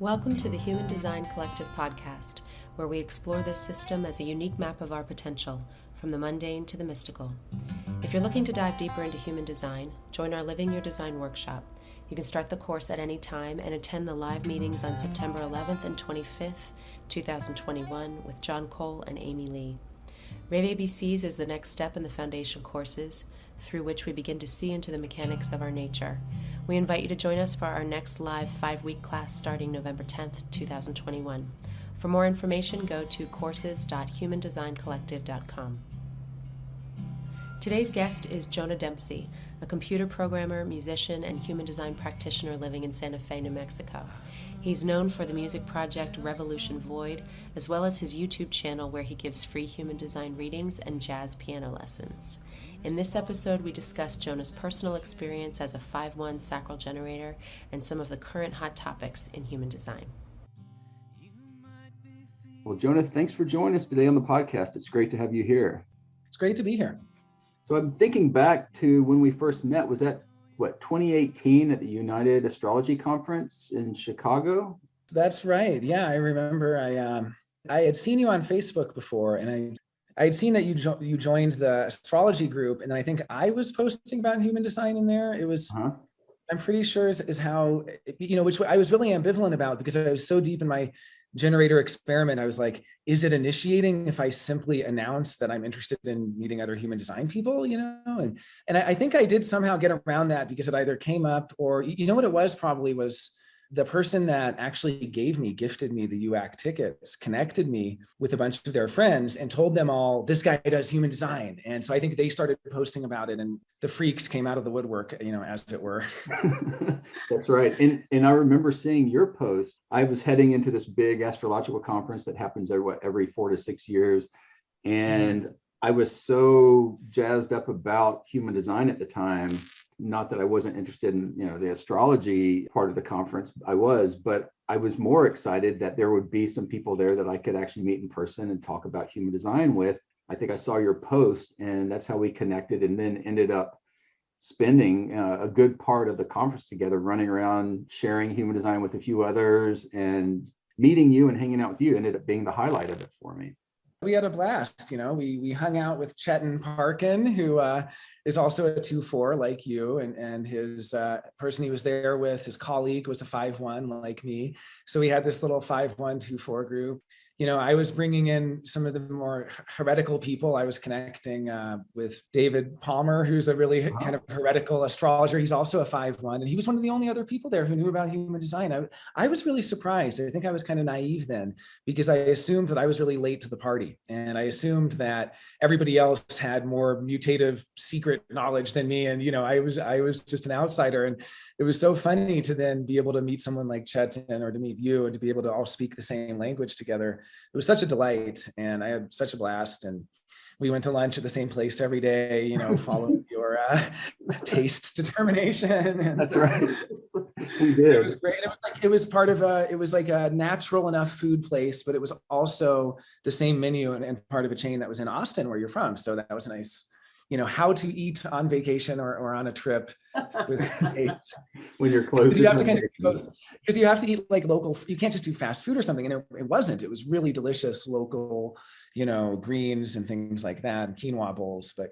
Welcome to the Human Design Collective podcast, where we explore this system as a unique map of our potential, from the mundane to the mystical. If you're looking to dive deeper into human design, join our Living Your Design workshop. You can start the course at any time and attend the live meetings on September 11th and 25th, 2021 with John Cole and Amy Lee. Rave ABCs is the next step in the foundation courses, through which we begin to see into the mechanics of our nature. We invite you to join us for our next live 5-week class starting November 10th, 2021. For more information, go to courses.humandesigncollective.com. Today's guest is Jonah Dempcy, a computer programmer, musician, and human design practitioner living in Santa Fe, New Mexico. He's known for the music project Revolution Void, as well as his YouTube channel where he gives free human design readings and jazz piano lessons. In this episode, we discuss Jonah's personal experience as a 5/1 Sacral Generator and some of the current hot topics in human design. Well, Jonah, thanks for joining us today on the podcast. It's great to have you here. It's great to be here. So I'm thinking back to when we first met. Was that, 2018 at the United Astrology Conference in Chicago? That's right. Yeah, I remember I had seen you on Facebook before, and I had seen that you joined the astrology group, and then I think I was posting about human design in there. It was, I'm pretty sure is how, which I was really ambivalent about because I was so deep in my generator experiment. I was like, is it initiating if I simply announce that I'm interested in meeting other human design people, And I think I did somehow get around that because it either came up or, what it was probably was the person that actually gifted me the UAC tickets, connected me with a bunch of their friends and told them all, this guy does human design. And so I think they started posting about it and the freaks came out of the woodwork, as it were. That's right. And I remember seeing your post. I was heading into this big astrological conference that happens every 4 to 6 years. And I was so jazzed up about human design at the time. Not that I wasn't interested in, the astrology part of the conference. I was, but I was more excited that there would be some people there that I could actually meet in person and talk about human design with. I think I saw your post and that's how we connected, and then ended up spending a good part of the conference together, running around, sharing human design with a few others, and meeting you and hanging out with you ended up being the highlight of it for me. We had a blast, we hung out with Chetan Parkin, who is also a 2/4 like you, and his person he was there with, his colleague, was a 5/1 like me. So we had this little 5/1, 2/4 group. I was bringing in some of the more heretical people. I was connecting with David Palmer, who's a really kind of heretical astrologer. He's also a 5/1, and he was one of the only other people there who knew about human design. I was really surprised. I think I was kind of naive then because I assumed that I was really late to the party. And I assumed that everybody else had more mutative secret knowledge than me. And, I was just an outsider. And it was so funny to then be able to meet someone like Chetan or to meet you and to be able to all speak the same language together. It was such a delight, and I had such a blast. And we went to lunch at the same place every day, following your taste determination. That's right. We did. It was great. It was like a natural enough food place, but it was also the same menu and part of a chain that was in Austin, where you're from. So that was a nice, how to eat on vacation or on a trip with taste. When you're close. You have to kind of both, because you have to eat like local. You can't just do fast food or something. And it wasn't. It was really delicious local, greens and things like that, and quinoa bowls. But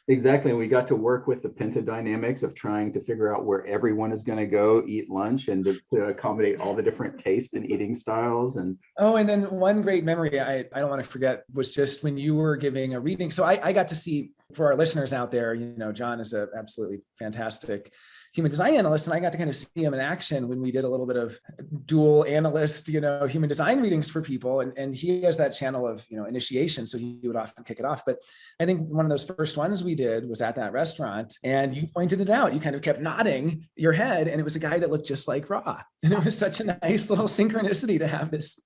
exactly. And we got to work with the pentadynamics of trying to figure out where everyone is going to go eat lunch and to accommodate all the different tastes and eating styles. And then one great memory I don't want to forget was just when you were giving a reading. So I got to see, for our listeners out there, John is an absolutely fantastic human design analyst, and I got to kind of see him in action when we did a little bit of dual analyst, human design readings for people. And he has that channel of, initiation. So he would often kick it off. But I think one of those first ones we did was at that restaurant, and you pointed it out. You kind of kept nodding your head, and it was a guy that looked just like Ra. And it was such a nice little synchronicity to have this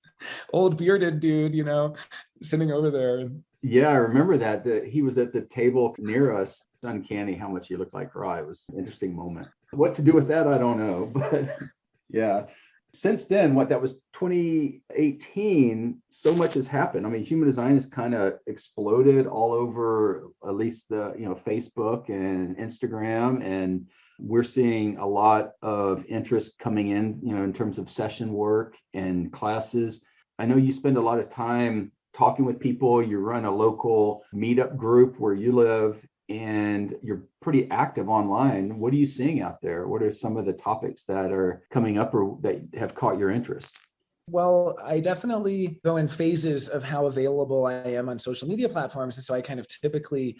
old bearded dude, sitting over there. Yeah, I remember that he was at the table near us. It's uncanny how much he looked like Ra. It was an interesting moment. What to do with that, I don't know. But yeah, since then, that was 2018, so much has happened. I mean, human design has kind of exploded all over, at least the, Facebook and Instagram. And We're seeing a lot of interest coming in, in terms of session work and classes. I know you spend a lot of time talking with people. You run a local meetup group where you live, and you're pretty active online. What are you seeing out there? What are some of the topics that are coming up or that have caught your interest? Well, I definitely go in phases of how available I am on social media platforms. And so I kind of typically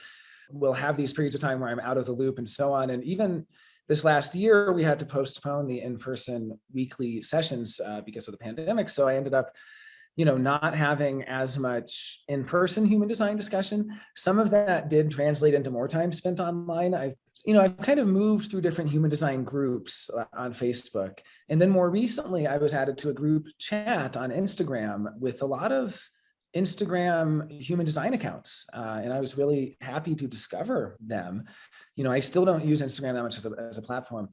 will have these periods of time where I'm out of the loop and so on. And even this last year, we had to postpone the in-person weekly sessions because of the pandemic. So I ended up not having as much in-person human design discussion. Some of that did translate into more time spent online. I've kind of moved through different human design groups on Facebook. And then more recently, I was added to a group chat on Instagram with a lot of Instagram human design accounts. And I was really happy to discover them. I still don't use Instagram that much as a platform.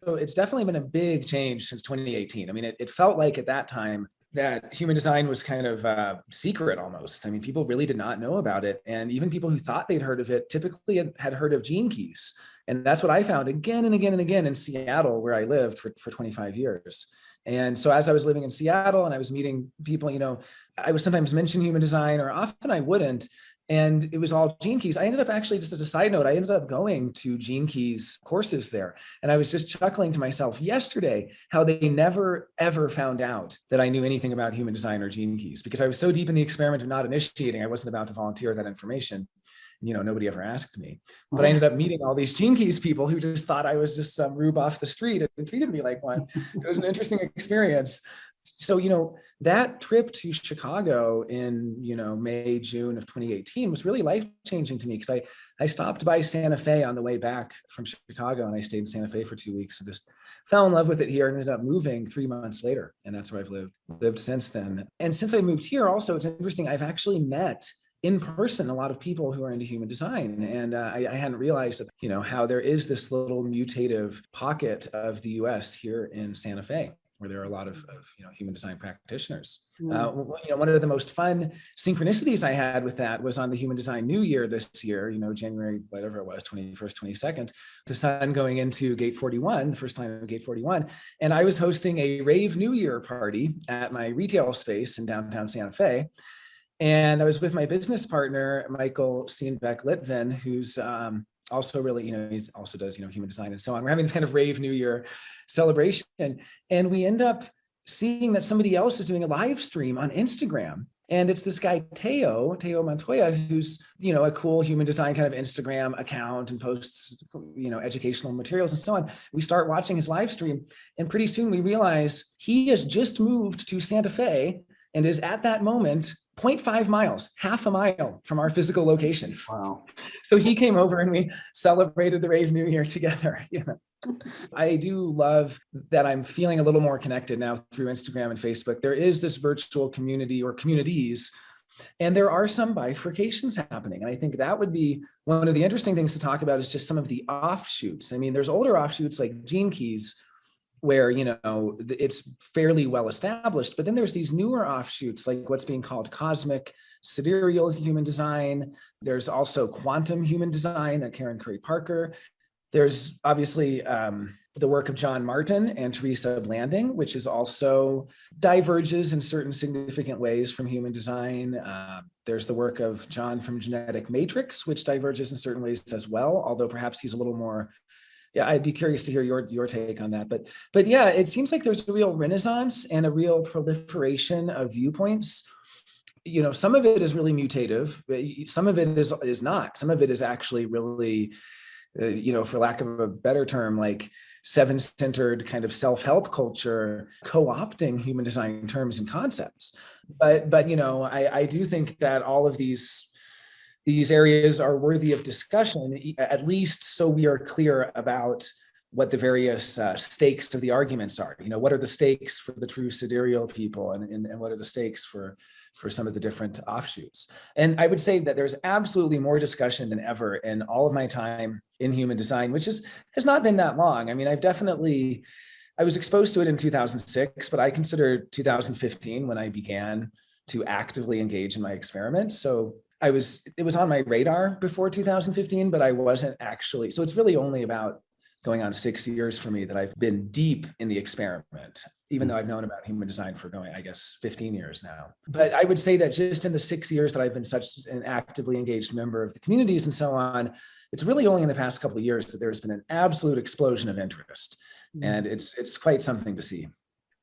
So it's definitely been a big change since 2018. I mean, it felt like at that time, that human design was kind of secret almost. I mean, people really did not know about it. And even people who thought they'd heard of it typically had heard of gene keys. And that's what I found again and again and again in Seattle, where I lived for 25 years. And so as I was living in Seattle and I was meeting people, I would sometimes mention human design, or often I wouldn't. And it was all Gene Keys. I ended up actually, just as a side note, I ended up going to Gene Keys courses there. And I was just chuckling to myself yesterday how they never, ever found out that I knew anything about human design or Gene Keys, because I was so deep in the experiment of not initiating, I wasn't about to volunteer that information. Nobody ever asked me. But I ended up meeting all these Gene Keys people who just thought I was just some rube off the street and treated me like one. It was an interesting experience. So, that trip to Chicago in, May, June of 2018 was really life-changing to me, because I stopped by Santa Fe on the way back from Chicago, and I stayed in Santa Fe for 2 weeks and just fell in love with it here and ended up moving 3 months later. And that's where I've lived since then. And since I moved here also, it's interesting, I've actually met in person a lot of people who are into human design. And I hadn't realized that, how there is this little mutative pocket of the US here in Santa Fe, where there are a lot of human design practitioners. One of the most fun synchronicities I had with that was on the Human Design New Year this year, January, whatever it was, 21st, 22nd, the sun going into Gate 41, the first time of Gate 41. And I was hosting a rave New Year party at my retail space in downtown Santa Fe. And I was with my business partner, Michael Steenbeck-Litvin, who's also really, he also does, human design and so on. We're having this kind of rave New Year celebration. And we end up seeing that somebody else is doing a live stream on Instagram. And it's this guy, Teo Montoya, who's, a cool human design kind of Instagram account and posts, educational materials and so on. We start watching his live stream, and pretty soon we realize he has just moved to Santa Fe and is at that moment 0.5 miles, half a mile from our physical location. Wow. So he came over and we celebrated the Rave New Year together. I do love that I'm feeling a little more connected now through Instagram and Facebook. There is this virtual community or communities, and there are some bifurcations happening. And I think that would be one of the interesting things to talk about, is just some of the offshoots. I mean, there's older offshoots like Gene Keys, where, it's fairly well established, but then there's these newer offshoots, like what's being called cosmic sidereal human design. There's also quantum human design that Karen Curry Parker. There's obviously the work of John Martin and Teresa Blanding, which is also diverges in certain significant ways from human design. There's the work of John from Genetic Matrix, which diverges in certain ways as well, although perhaps he's a little more. Yeah, I'd be curious to hear your take on that. But yeah, it seems like there's a real renaissance and a real proliferation of viewpoints. Some of it is really mutative. Some of it is not. Some of it is actually really, for lack of a better term, like seven-centered kind of self-help culture, co-opting human design terms and concepts. But I do think that all of these areas are worthy of discussion, at least so we are clear about what the various stakes of the arguments are. What are the stakes for the true sidereal people, and what are the stakes for some of the different offshoots? And I would say that there's absolutely more discussion than ever in all of my time in human design, which has not been that long. I mean, I was exposed to it in 2006, but I consider 2015 when I began to actively engage in my experiment. So it was on my radar before 2015, but I wasn't actually. So it's really only about going on 6 years for me that I've been deep in the experiment, even though I've known about human design for going, I guess, 15 years now. But I would say that just in the 6 years that I've been such an actively engaged member of the communities and so on, it's really only in the past couple of years that there's been an absolute explosion of interest. And it's quite something to see.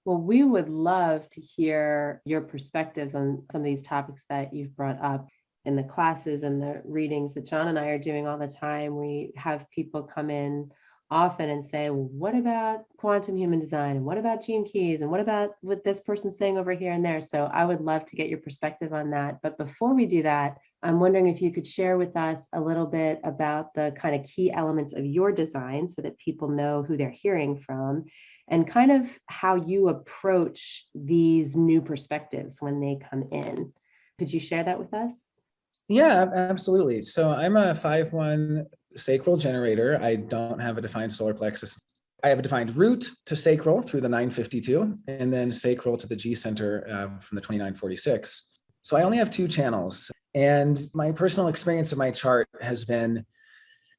Well, we would love to hear your perspectives on some of these topics that you've brought up in the classes and the readings that John and I are doing all the time. We have people come in often and say, well, what about quantum human design? And what about gene keys? And what about what this person's saying over here and there? So I would love to get your perspective on that. But before we do that, I'm wondering if you could share with us a little bit about the kind of key elements of your design so that people know who they're hearing from, and kind of how you approach these new perspectives when they come in. Could you share that with us? Yeah, absolutely. So I'm a 5-1 Sacral Generator. I don't have a defined solar plexus. I have a defined root to sacral through the 952, and then sacral to the G center from the 2946. So I only have 2 channels. And my personal experience of my chart has been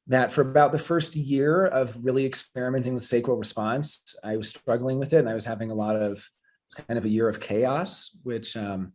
that for about the first year of really experimenting with sacral response, I was struggling with it, and I was having a lot of kind of a year of chaos, which I'm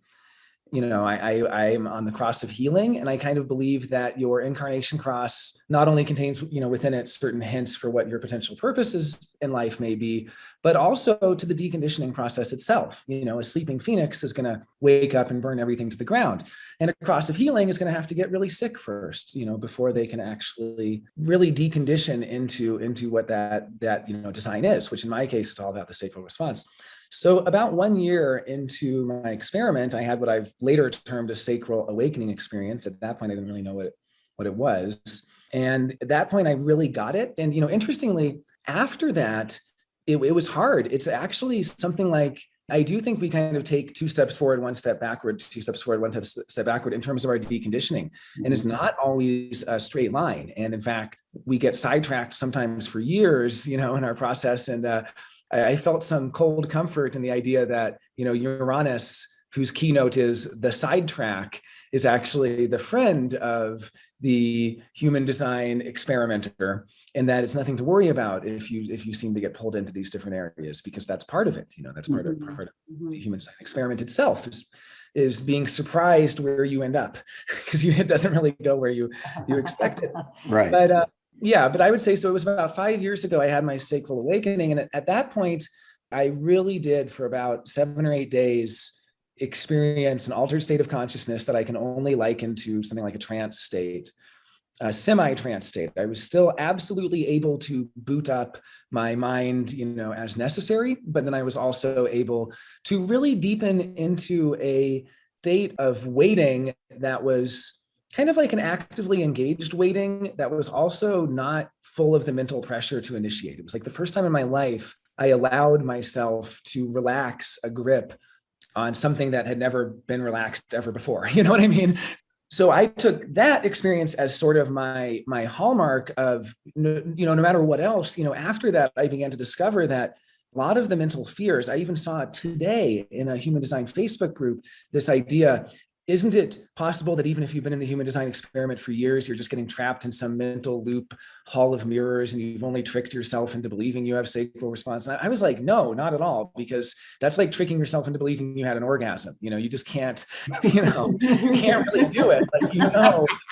on the cross of healing, and I kind of believe that your incarnation cross not only contains, within it certain hints for what your potential purposes in life may be, but also to the deconditioning process itself. A sleeping phoenix is going to wake up and burn everything to the ground, and a cross of healing is going to have to get really sick first, before they can actually really decondition into what that design is, which in my case is all about the sacral response. So about 1 year into my experiment, I had what I've later termed a sacral awakening experience. At that point, I didn't really know what it was. And at that point, I really got it. And, interestingly, after that, it was hard. It's actually something like, I do think we kind of take 2 steps forward, 1 step backward, 2 steps forward, 1 step backward in terms of our deconditioning. And it's not always a straight line. And in fact, we get sidetracked sometimes for years, in our process. And I felt some cold comfort in the idea that, Uranus, whose keynote is the sidetrack, is actually the friend of the human design experimenter, and that it's nothing to worry about if you seem to get pulled into these different areas, because that's part of it. That's part of the human design experiment itself is being surprised where you end up, because it doesn't really go where you expect it. Right. But but I would say, so it was about 5 years ago, I had my sacral awakening. And at that point, I really did, for about 7 or 8 days, experience an altered state of consciousness that I can only liken to something like a trance state, a semi-trance state. I was still absolutely able to boot up my mind, as necessary, but then I was also able to really deepen into a state of waiting that was kind of like an actively engaged waiting that was also not full of the mental pressure to initiate. It was like the first time in my life I allowed myself to relax a grip on something that had never been relaxed ever before. You know what I mean? So I took that experience as sort of my hallmark of, no matter what else, after that, I began to discover that a lot of the mental fears, I even saw it today in a human design Facebook group, this idea, isn't it possible that even if you've been in the human design experiment for years, you're just getting trapped in some mental loop, hall of mirrors, and you've only tricked yourself into believing you have sacral response? And I was like, no, not at all, because that's like tricking yourself into believing you had an orgasm. You just can't, you can't really do it.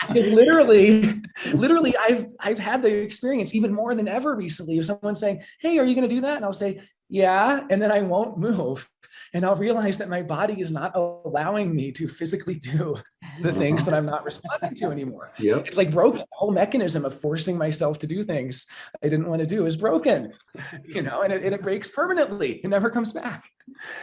Because literally I've had the experience even more than ever recently of someone saying, hey, are you going to do that? And I'll say, yeah, and then I won't move. And I'll realize that my body is not allowing me to physically do the things that I'm not responding to anymore. Yep. It's like broken. The whole mechanism of forcing myself to do things I didn't want to do is broken, and it breaks permanently. It never comes back.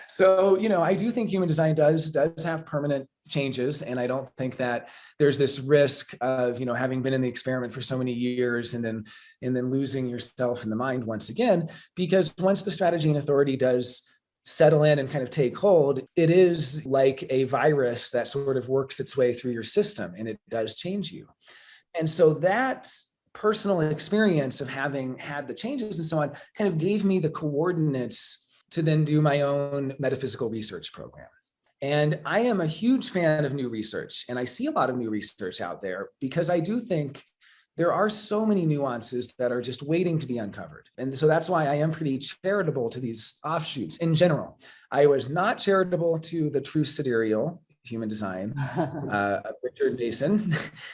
So, I do think human design does have permanent changes. And I don't think that there's this risk of, having been in the experiment for so many years and then losing yourself in the mind once again, because once the strategy and authority does settle in and kind of take hold, it is like a virus that sort of works its way through your system, and it does change you. And so that personal experience of having had the changes and so on kind of gave me the coordinates to then do my own metaphysical research program. And I am a huge fan of new research, and I see a lot of new research out there because I do think there are so many nuances that are just waiting to be uncovered. And so that's why I am pretty charitable to these offshoots in general. I was not charitable to the true sidereal human design of Richard Mason.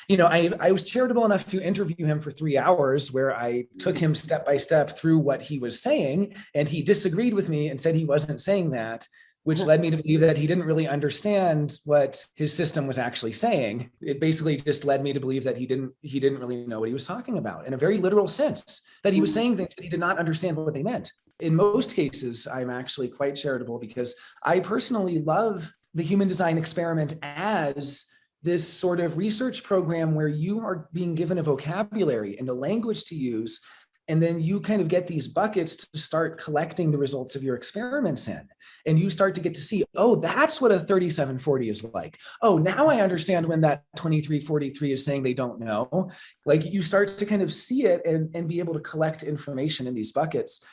I was charitable enough to interview him for 3 hours where I took him step by step through what he was saying, and he disagreed with me and said he wasn't saying that, which led me to believe that he didn't really understand what his system was actually saying. It basically just led me to believe that he didn't really know what he was talking about in a very literal sense, that he was saying things that he did not understand what they meant. In most cases, I'm actually quite charitable because I personally love the human design experiment as this sort of research program where you are being given a vocabulary and a language to use, and then you kind of get these buckets to start collecting the results of your experiments in. And you start to get to see, oh, that's what a 3740 is like. Oh, now I understand when that 2343 is saying they don't know. Like, you start to kind of see it and be able to collect information in these buckets.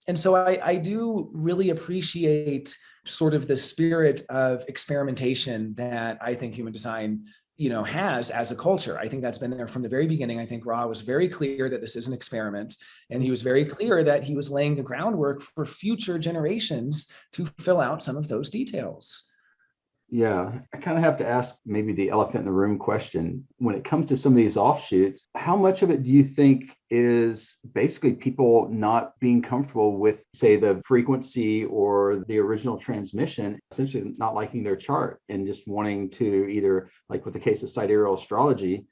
And so I do really appreciate sort of the spirit of experimentation that I think human design has as a culture. I think that's been there from the very beginning. I think Ra was very clear that this is an experiment, and he was very clear that he was laying the groundwork for future generations to fill out some of those details. Yeah, I kind of have to ask maybe the elephant in the room question. When it comes to some of these offshoots, how much of it do you think is basically people not being comfortable with, say, the frequency or the original transmission, essentially not liking their chart and just wanting to either, like with the case of sidereal astrology,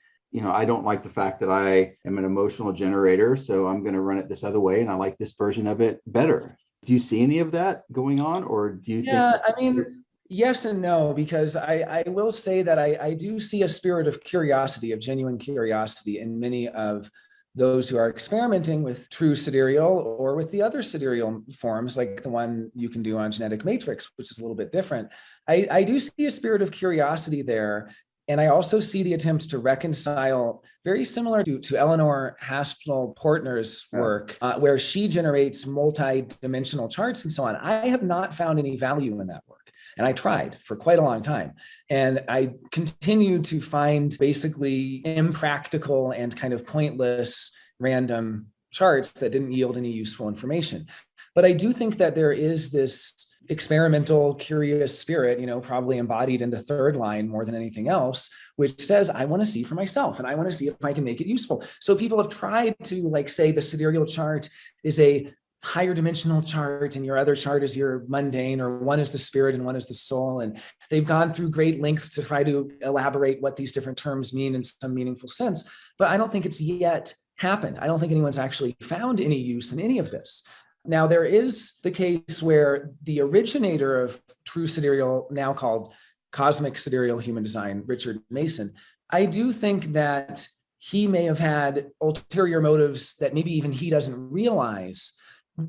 I don't like the fact that I am an emotional generator, so I'm going to run it this other way, and I like this version of it better. Do you see any of that going on, or do you think? Yes and no, because I will say that I do see a spirit of curiosity, of genuine curiosity in many of those who are experimenting with true sidereal or with the other sidereal forms, like the one you can do on Genetic Matrix, which is a little bit different. I do see a spirit of curiosity there. And I also see the attempt to reconcile, very similar to Eleanor Haspel-Portner's work, where she generates multi-dimensional charts and so on. I have not found any value in that work. And I tried for quite a long time. And I continue to find basically impractical and kind of pointless random charts that didn't yield any useful information. But I do think that there is this experimental, curious spirit, probably embodied in the third line more than anything else, which says, I want to see for myself and I want to see if I can make it useful. So people have tried to say the sidereal chart is a higher dimensional chart and your other chart is your mundane, or one is the spirit and one is the soul. And they've gone through great lengths to try to elaborate what these different terms mean in some meaningful sense. But I don't think it's yet happened. I don't think anyone's actually found any use in any of this. Now, there is the case where the originator of true sidereal, now called cosmic sidereal human design, Richard Mason, I do think that he may have had ulterior motives that maybe even he doesn't realize,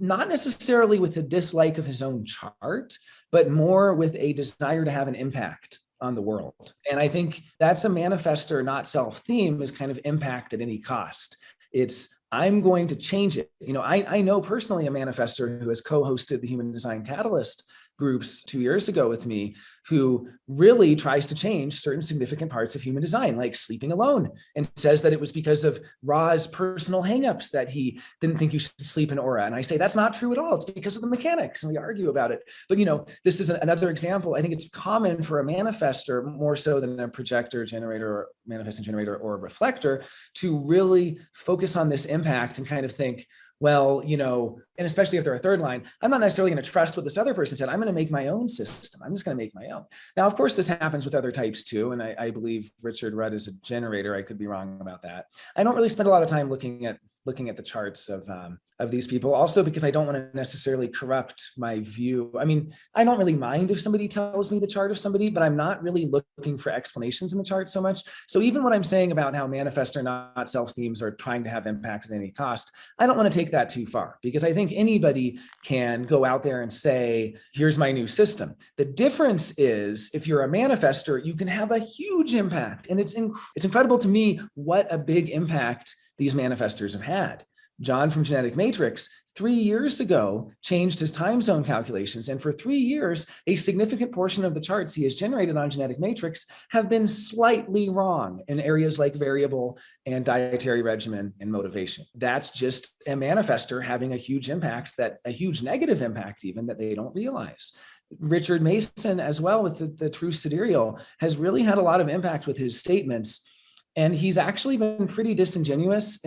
not necessarily with a dislike of his own chart, but more with a desire to have an impact on the world. And I think that's a manifestor, not self-theme, is kind of impact at any cost. It's, I'm going to change it. I know personally a manifestor who has co-hosted the Human Design Catalyst groups 2 years ago with me, who really tries to change certain significant parts of human design, like sleeping alone, and says that it was because of Ra's personal hangups that he didn't think you should sleep in aura. And I say, that's not true at all. It's because of the mechanics, and we argue about it. But this is another example. I think it's common for a manifestor, more so than a projector, generator, or manifesting generator, or a reflector, to really focus on this impact and kind of think, well, and especially if they're a third line, I'm not necessarily going to trust what this other person said. I'm going to make my own system. I'm just going to make my own. Now, of course, this happens with other types too. And I believe Richard Rudd is a generator. I could be wrong about that. I don't really spend a lot of time looking at the charts of these people, also because I don't want to necessarily corrupt my view. I mean, I don't really mind if somebody tells me the chart of somebody, but I'm not really looking for explanations in the chart so much. So even what I'm saying about how manifestor, not self-themes, are trying to have impact at any cost, I don't want to take that too far, because I think anybody can go out there and say, here's my new system. The difference is, if you're a manifestor, you can have a huge impact. And it's incredible to me what a big impact these manifestors have had. John from Genetic Matrix, 3 years ago, changed his time zone calculations. And for 3 years, a significant portion of the charts he has generated on Genetic Matrix have been slightly wrong in areas like variable and dietary regimen and motivation. That's just a manifestor having a huge impact, that a huge negative impact even, that they don't realize. Richard Mason as well with the true sidereal has really had a lot of impact with his statements. And he's actually been pretty disingenuous.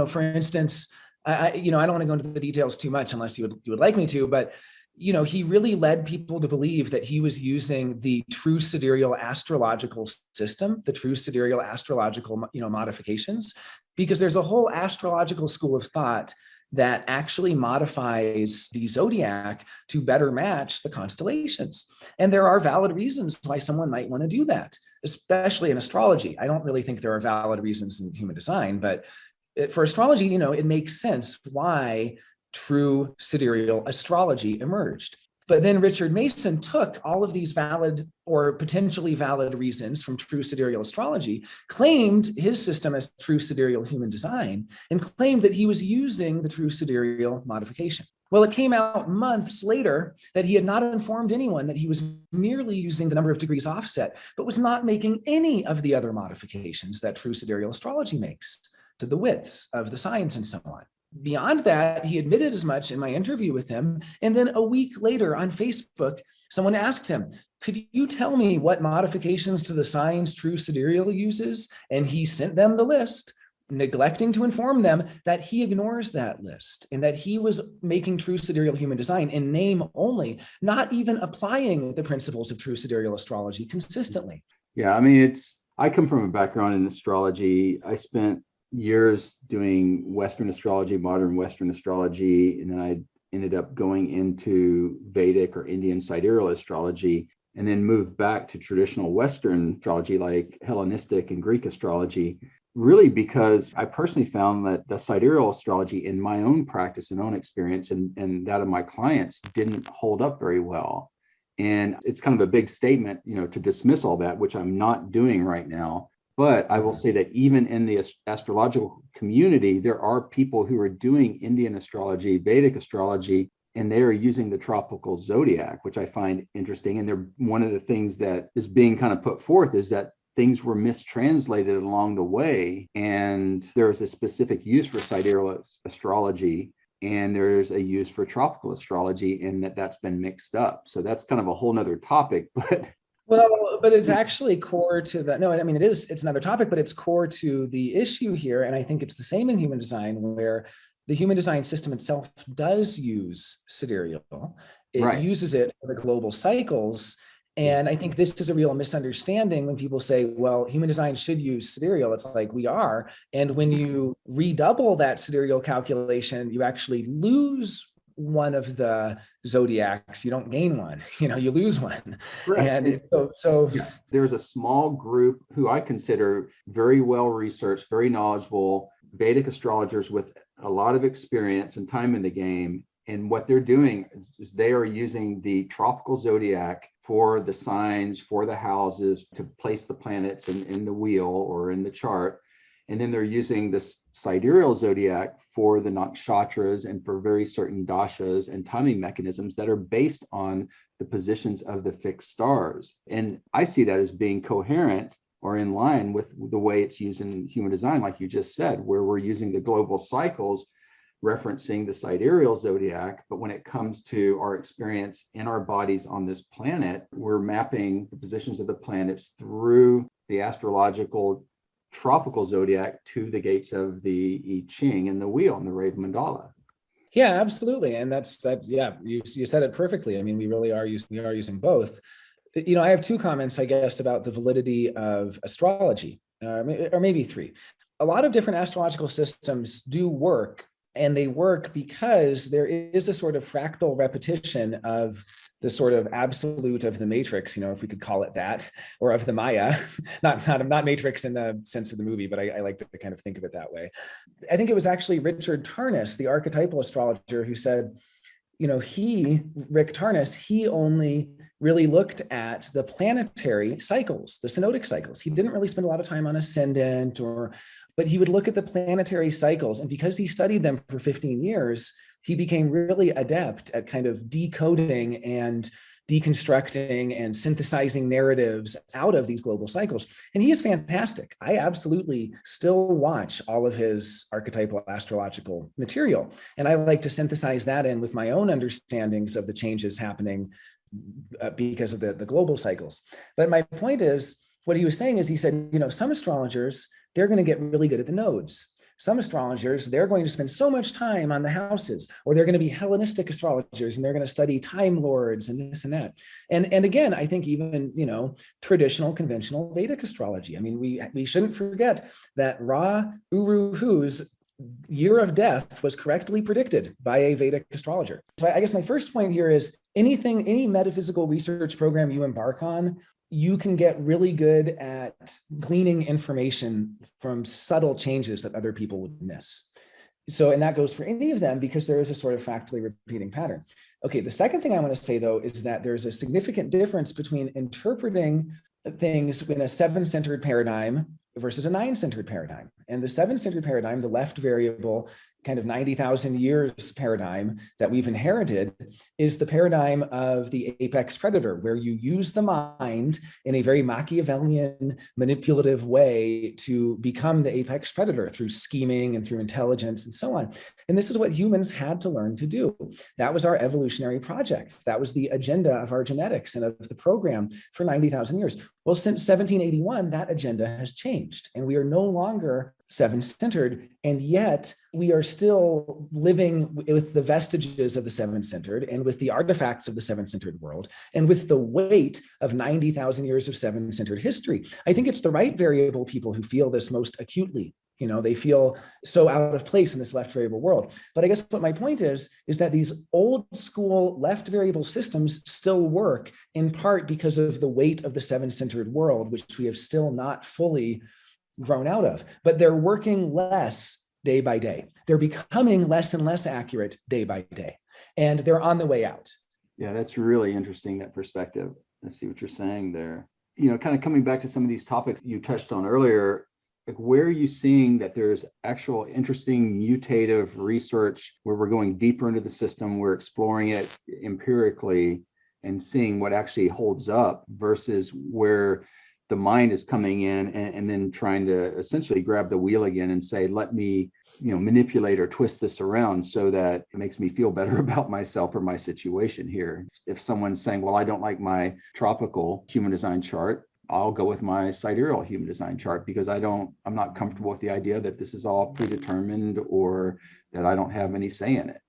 For instance, I don't want to go into the details too much unless you would like me to, but he really led people to believe that he was using the true sidereal astrological system, the true sidereal astrological modifications, because there's a whole astrological school of thought that actually modifies the zodiac to better match the constellations. And there are valid reasons why someone might want to do that, especially in astrology. I don't really think there are valid reasons in human design, but for astrology, it makes sense why true sidereal astrology emerged. But then Richard Mason took all of these valid or potentially valid reasons from true sidereal astrology, claimed his system as true sidereal human design, and claimed that he was using the true sidereal modification. Well, it came out months later that he had not informed anyone that he was merely using the number of degrees offset, but was not making any of the other modifications that true sidereal astrology makes to the widths of the signs and so on. Beyond that, he admitted as much in my interview with him. And then a week later on Facebook, someone asked him, could you tell me what modifications to the signs true sidereal uses? And he sent them the list, neglecting to inform them that he ignores that list and that he was making true sidereal human design in name only, not even applying the principles of true sidereal astrology consistently. Yeah, I come from a background in astrology. I spent years doing Western astrology, modern Western astrology, and then I ended up going into Vedic or Indian sidereal astrology, and then moved back to traditional Western astrology like Hellenistic and Greek astrology, really because I personally found that the sidereal astrology in my own practice and own experience and that of my clients didn't hold up very well. And it's kind of a big statement, to dismiss all that, which I'm not doing right now. But I will say that even in the astrological community, there are people who are doing Indian astrology, Vedic astrology, and they are using the tropical zodiac, which I find interesting. And one of the things that is being kind of put forth is that things were mistranslated along the way. And there is a specific use for sidereal astrology, and there's a use for tropical astrology, and that's been mixed up. So that's kind of a whole nother topic, but well, but it's actually core to the, no, it's another topic, but it's core to the issue here. And I think it's the same in human design, where the human design system itself does use sidereal. It right. uses it for the global cycles. And I think this is a real misunderstanding when people say, well, human design should use sidereal. It's like, we are. And when you redouble that sidereal calculation, you actually lose one of the zodiacs. You don't gain one, you lose one. Right. And so yeah. There's a small group who I consider very well researched, very knowledgeable Vedic astrologers with a lot of experience and time in the game. And what they're doing is they are using the tropical zodiac for the signs, for the houses, to place the planets in the wheel or in the chart. And then they're using this sidereal zodiac for the nakshatras and for very certain dashas and timing mechanisms that are based on the positions of the fixed stars. And I see that as being coherent or in line with the way it's used in human design, like you just said, where we're using the global cycles referencing the sidereal zodiac. But when it comes to our experience in our bodies on this planet, we're mapping the positions of the planets through the astrological tropical zodiac to the gates of the I Ching and the wheel and the Rave Mandala. Yeah, absolutely. And that's yeah, you said it perfectly. We really are using both. I have two comments, I guess, about the validity of astrology, or maybe three. A lot of different astrological systems do work, and they work because there is a sort of fractal repetition of the sort of absolute of the matrix, if we could call it that, or of the Maya, not matrix in the sense of the movie, but I like to kind of think of it that way. I think it was actually Richard Tarnas, the archetypal astrologer, who said, Rick Tarnas, he only really looked at the planetary cycles, the synodic cycles. He didn't really spend a lot of time on ascendant but he would look at the planetary cycles. And because he studied them for 15 years, he became really adept at kind of decoding and deconstructing and synthesizing narratives out of these global cycles. And he is fantastic. I absolutely still watch all of his archetypal astrological material. And I like to synthesize that in with my own understandings of the changes happening because of the global cycles. But my point is, what he was saying is, he said, some astrologers, they're going to get really good at the nodes. Some astrologers, they're going to spend so much time on the houses, or they're going to be Hellenistic astrologers and they're going to study time lords and this and that. And again, I think even, traditional conventional Vedic astrology. I mean, we shouldn't forget that Ra Uru Hu's year of death was correctly predicted by a Vedic astrologer. So I guess my first point here is any metaphysical research program you embark on, you can get really good at gleaning information from subtle changes that other people would miss. So, and that goes for any of them because there is a sort of fractally repeating pattern. Okay, the second thing I want to say though is that there's a significant difference between interpreting things in a 7-centered paradigm versus a 9-centered paradigm. And the 7-centered paradigm, the left variable kind of 90,000 years paradigm that we've inherited, is the paradigm of the apex predator, where you use the mind in a very Machiavellian, manipulative way to become the apex predator through scheming and through intelligence and so on. And this is what humans had to learn to do. That was our evolutionary project. That was the agenda of our genetics and of the program for 90,000 years. Well, since 1781, that agenda has changed, and we are no longer 7-centered, and yet we are still living with the vestiges of the 7-centered and with the artifacts of the 7-centered world and with the weight of 90,000 years of 7-centered history. I think it's the right variable people who feel this most acutely. They feel so out of place in this left variable world. But I guess what my point is that these old school left variable systems still work in part because of the weight of the 7-centered world, which we have still not fully grown out of, but they're working less day by day. They're becoming less and less accurate day by day, and they're on the way out. Yeah, that's really interesting, that perspective. I see what you're saying there. Kind of coming back to some of these topics you touched on earlier, like where are you seeing that there's actual interesting mutative research where we're going deeper into the system, we're exploring it empirically and seeing what actually holds up versus where the mind is coming in and then trying to essentially grab the wheel again and say, let me, manipulate or twist this around so that it makes me feel better about myself or my situation here. If someone's saying, well, I don't like my tropical human design chart, I'll go with my sidereal human design chart because I'm not comfortable with the idea that this is all predetermined or that I don't have any say in it.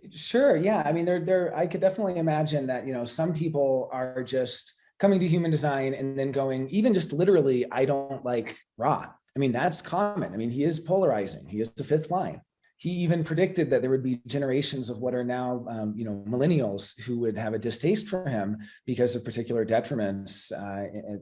Sure. Yeah. I mean, I could definitely imagine that, some people are just coming to human design and then going, even just literally, I don't like Ra. I mean, that's common. I mean, he is polarizing. He is the 5th line. He even predicted that there would be generations of what are now, millennials who would have a distaste for him because of particular detriments,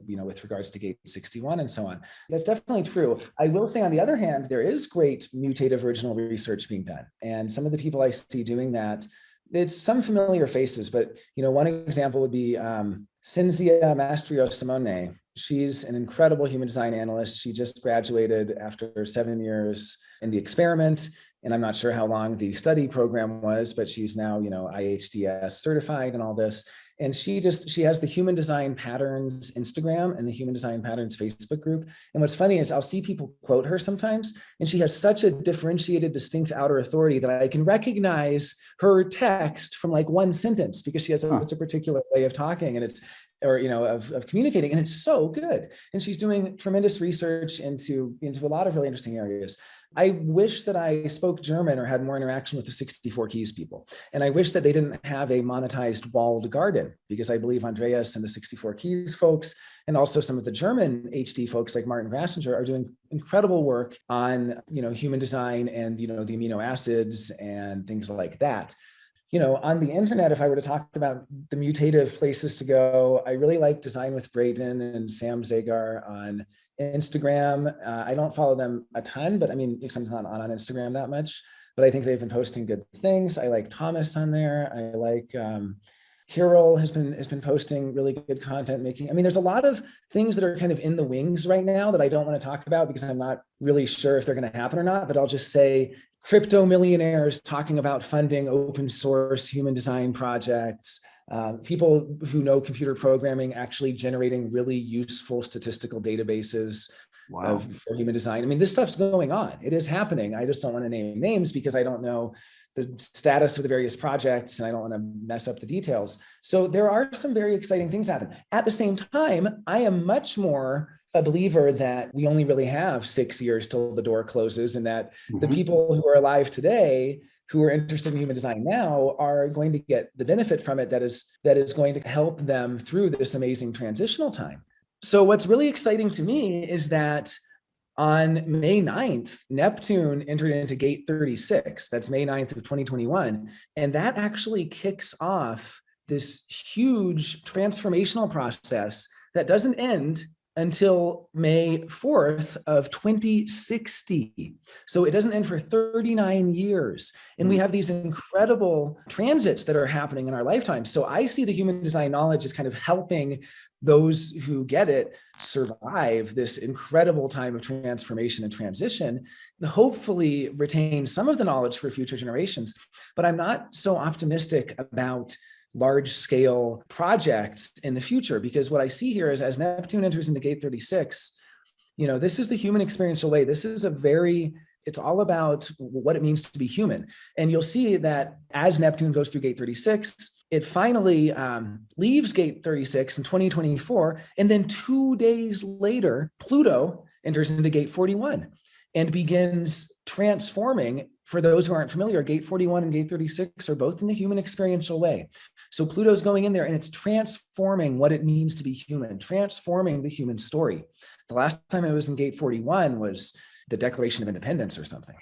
with regards to gate 61 and so on. That's definitely true. I will say, on the other hand, there is great mutative original research being done. And some of the people I see doing that, it's some familiar faces, but, one example would be Cinzia Mastrio Simone. She's an incredible human design analyst. She just graduated after 7 years in the experiment. And I'm not sure how long the study program was, but she's now, IHDS certified and all this. And she has the Human Design Patterns Instagram and the Human Design Patterns Facebook group. And what's funny is I'll see people quote her sometimes, and she has such a differentiated, distinct outer authority that I can recognize her text from like one sentence because she has such a particular way of talking of communicating, and it's so good. And she's doing tremendous research into a lot of really interesting areas. I wish that I spoke German or had more interaction with the 64 Keys people. And I wish that they didn't have a monetized walled garden, because I believe Andreas and the 64 Keys folks, and also some of the German HD folks like Martin Grassinger, are doing incredible work on, human design and, the amino acids and things like that. On the internet, if I were to talk about the mutative places to go, I really like Design with Brayden and Sam Zagar on Instagram. I don't follow them a ton, but I mean, I'm not on Instagram that much, but I think they've been posting good things. I like Thomas on there. I like Kirill has been posting really good content making. I mean, there's a lot of things that are kind of in the wings right now that I don't want to talk about because I'm not really sure if they're going to happen or not, but I'll just say crypto millionaires talking about funding open source human design projects, people who know computer programming actually generating really useful statistical databases for human design. I mean, this stuff's going on. It is happening. I just don't want to name names because I don't know the status of the various projects and I don't want to mess up the details. So there are some very exciting things happening. At the same time, I am much more a believer that we only really have 6 years till the door closes, and that the people who are alive today who are interested in human design now are going to get the benefit from it that is going to help them through this amazing transitional time. So what's really exciting to me is that on May 9th, Neptune entered into gate 36. That's May 9th of 2021. And that actually kicks off this huge transformational process that doesn't end until May 4th of 2060. So it doesn't end for 39 years. And we have these incredible transits that are happening in our lifetime. So I see the human design knowledge as kind of helping those who get it survive this incredible time of transformation and transition, hopefully retain some of the knowledge for future generations. But I'm not so optimistic about large scale projects in the future, because what I see here is as Neptune enters into gate 36, this is the human experiential way. This is it's all about what it means to be human. And you'll see that as Neptune goes through gate 36, it finally leaves gate 36 in 2024. And then 2 days later, Pluto enters into gate 41 and begins transforming. For those who aren't familiar, gate 41 and gate 36 are both in the human experiential way. So Pluto's going in there and it's transforming what it means to be human, transforming the human story. The last time I was in gate 41 was the Declaration of Independence or something.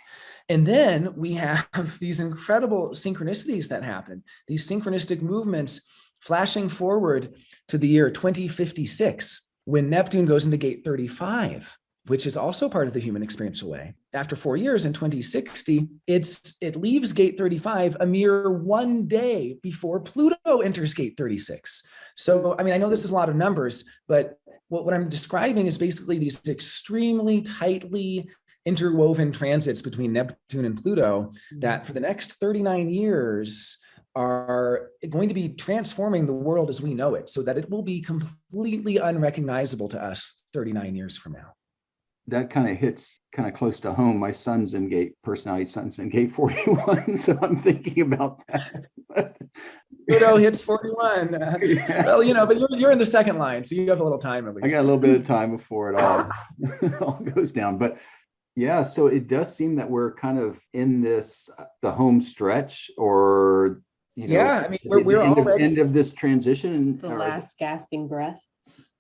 And then we have these incredible synchronicities that happen, these synchronistic movements flashing forward to the year 2056, when Neptune goes into gate 35, which is also part of the human experiential way. After 4 years in 2060, it leaves gate 35 a mere 1 day before Pluto enters gate 36. So, I mean, I know this is a lot of numbers, but what I'm describing is basically these extremely tightly interwoven transits between Neptune and Pluto that for the next 39 years are going to be transforming the world as we know it, so that it will be completely unrecognizable to us 39 years from now. That kind of hits kind of close to home. My son's in gate 41, so I'm thinking about that. Pluto hits 41. Well, but you're in the second line, so you have a little time at least. I got a little bit of time before it all goes down. But yeah, so it does seem that we're kind of in the home stretch, or I mean, we're already end of this transition. The last gasping breath.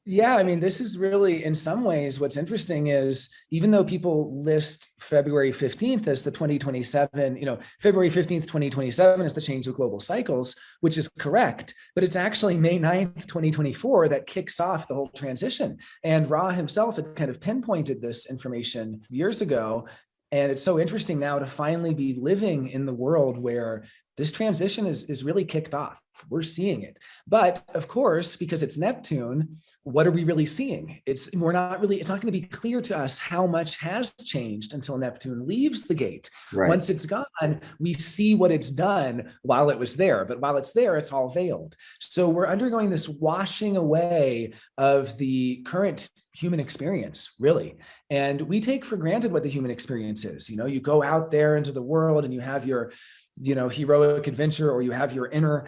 Yeah, I mean, this is really, in some ways, what's interesting is even though people list February 15th as the 2027, February 15th, 2027 is the change of global cycles, which is correct, but it's actually May 9th, 2024 that kicks off the whole transition. And Ra himself had kind of pinpointed this information years ago. And it's so interesting now to finally be living in the world where this transition is really kicked off. We're seeing it. But of course, because it's Neptune, what are we really seeing? It's not going to be clear to us how much has changed until Neptune leaves the gate. Right. Once it's gone, we see what it's done while it was there. But while it's there, it's all veiled. So we're undergoing this washing away of the current human experience, really. And we take for granted what the human experience is. You go out there into the world and you have your heroic adventure, or you have your inner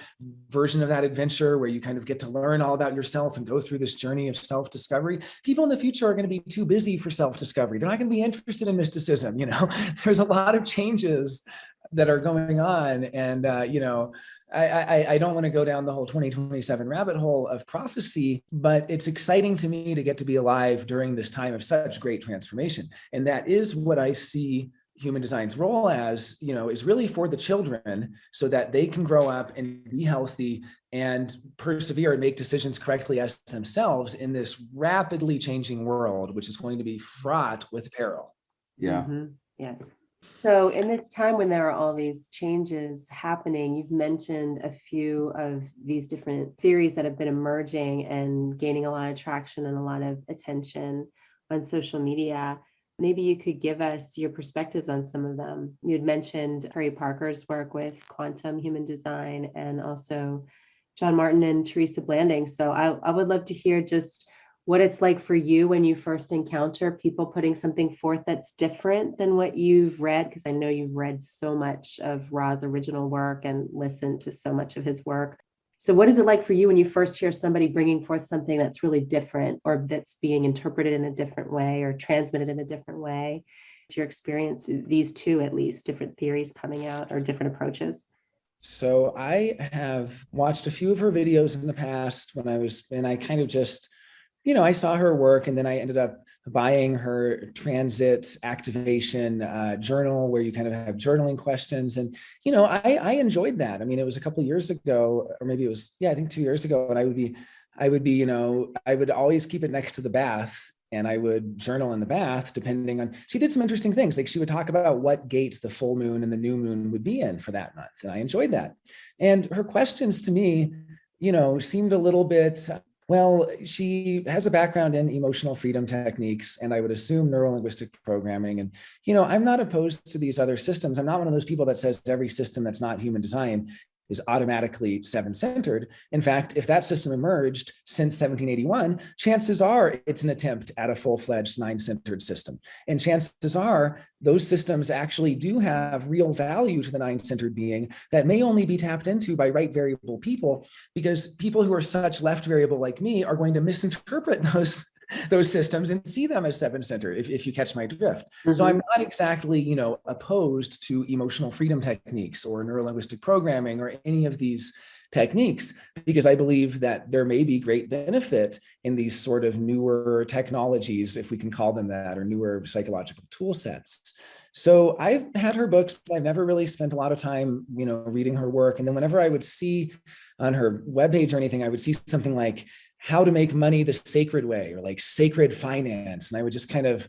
version of that adventure where you kind of get to learn all about yourself and go through this journey of self-discovery. People in the future are going to be too busy for self-discovery. They're not going to be interested in mysticism. There's a lot of changes that are going on. And, I don't want to go down the whole 2027 rabbit hole of prophecy, but it's exciting to me to get to be alive during this time of such great transformation. And that is what I see human design's role as, is really for the children so that they can grow up and be healthy and persevere and make decisions correctly as themselves in this rapidly changing world, which is going to be fraught with peril. Yeah. Yes. So in this time when there are all these changes happening, you've mentioned a few of these different theories that have been emerging and gaining a lot of traction and a lot of attention on social media. Maybe you could give us your perspectives on some of them. You had mentioned Trey Parker's work with quantum human design and also John Martin and Teresa Blanding. So I would love to hear just what it's like for you when you first encounter people putting something forth that's different than what you've read, because I know you've read so much of Ra's original work and listened to so much of his work. So what is it like for you when you first hear somebody bringing forth something that's really different or that's being interpreted in a different way or transmitted in a different way? To your experience, these two at least different theories coming out or different approaches? So I have watched a few of her videos in the past and I kind of just, I saw her work, and then I ended up buying her transit activation journal where you kind of have journaling questions. And, I enjoyed that. I mean, it was a couple of years ago, or maybe it was, I think 2 years ago. And I would be, I would always keep it next to the bath, and I would journal in the bath, depending on, she did some interesting things. Like she would talk about what gate the full moon and the new moon would be in for that month. And I enjoyed that. And her questions to me, seemed a little bit, well, she has a background in emotional freedom techniques, and I would assume neuro-linguistic programming. And, I'm not opposed to these other systems. I'm not one of those people that says every system that's not human design is automatically seven-centered. In fact, if that system emerged since 1781, chances are it's an attempt at a full-fledged nine-centered system. And chances are those systems actually do have real value to the nine-centered being that may only be tapped into by right variable people, because people who are such left variable like me are going to misinterpret those systems and see them as seven-centered, if you catch my drift. Mm-hmm. So I'm not exactly, opposed to emotional freedom techniques or neuro-linguistic programming or any of these techniques, because I believe that there may be great benefit in these sort of newer technologies, if we can call them that, or newer psychological tool sets. So I've had her books, but I've never really spent a lot of time, reading her work. And then whenever I would see on her webpage or anything, I would see something like how to make money the sacred way, or like sacred finance. And I would just kind of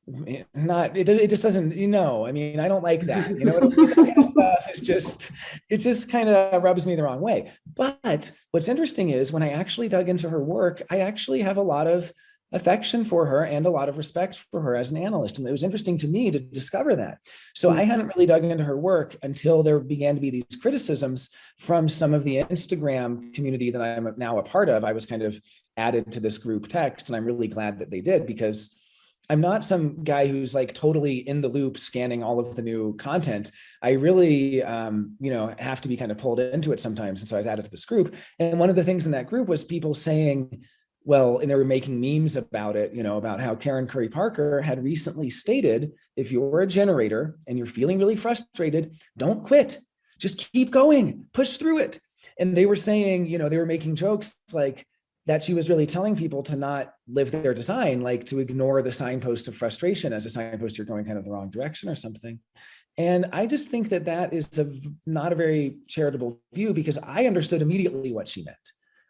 it just doesn't, I mean, I don't like that, that kind of stuff is it just kind of rubs me the wrong way. But what's interesting is when I actually dug into her work, I actually have a lot of affection for her and a lot of respect for her as an analyst. And it was interesting to me to discover that. So I hadn't really dug into her work until there began to be these criticisms from some of the Instagram community that I'm now a part of. I was kind of added to this group text, and I'm really glad that they did, because I'm not some guy who's like totally in the loop scanning all of the new content. I really, have to be kind of pulled into it sometimes. And so I was added to this group. And one of the things in that group was people saying, well, and they were making memes about it, about how Karen Curry Parker had recently stated, if you're a generator and you're feeling really frustrated, don't quit. Just keep going, push through it. And they were saying, they were making jokes like that she was really telling people to not live their design, like to ignore the signpost of frustration as a signpost you're going kind of the wrong direction or something. And I just think that is not a very charitable view, because I understood immediately what she meant.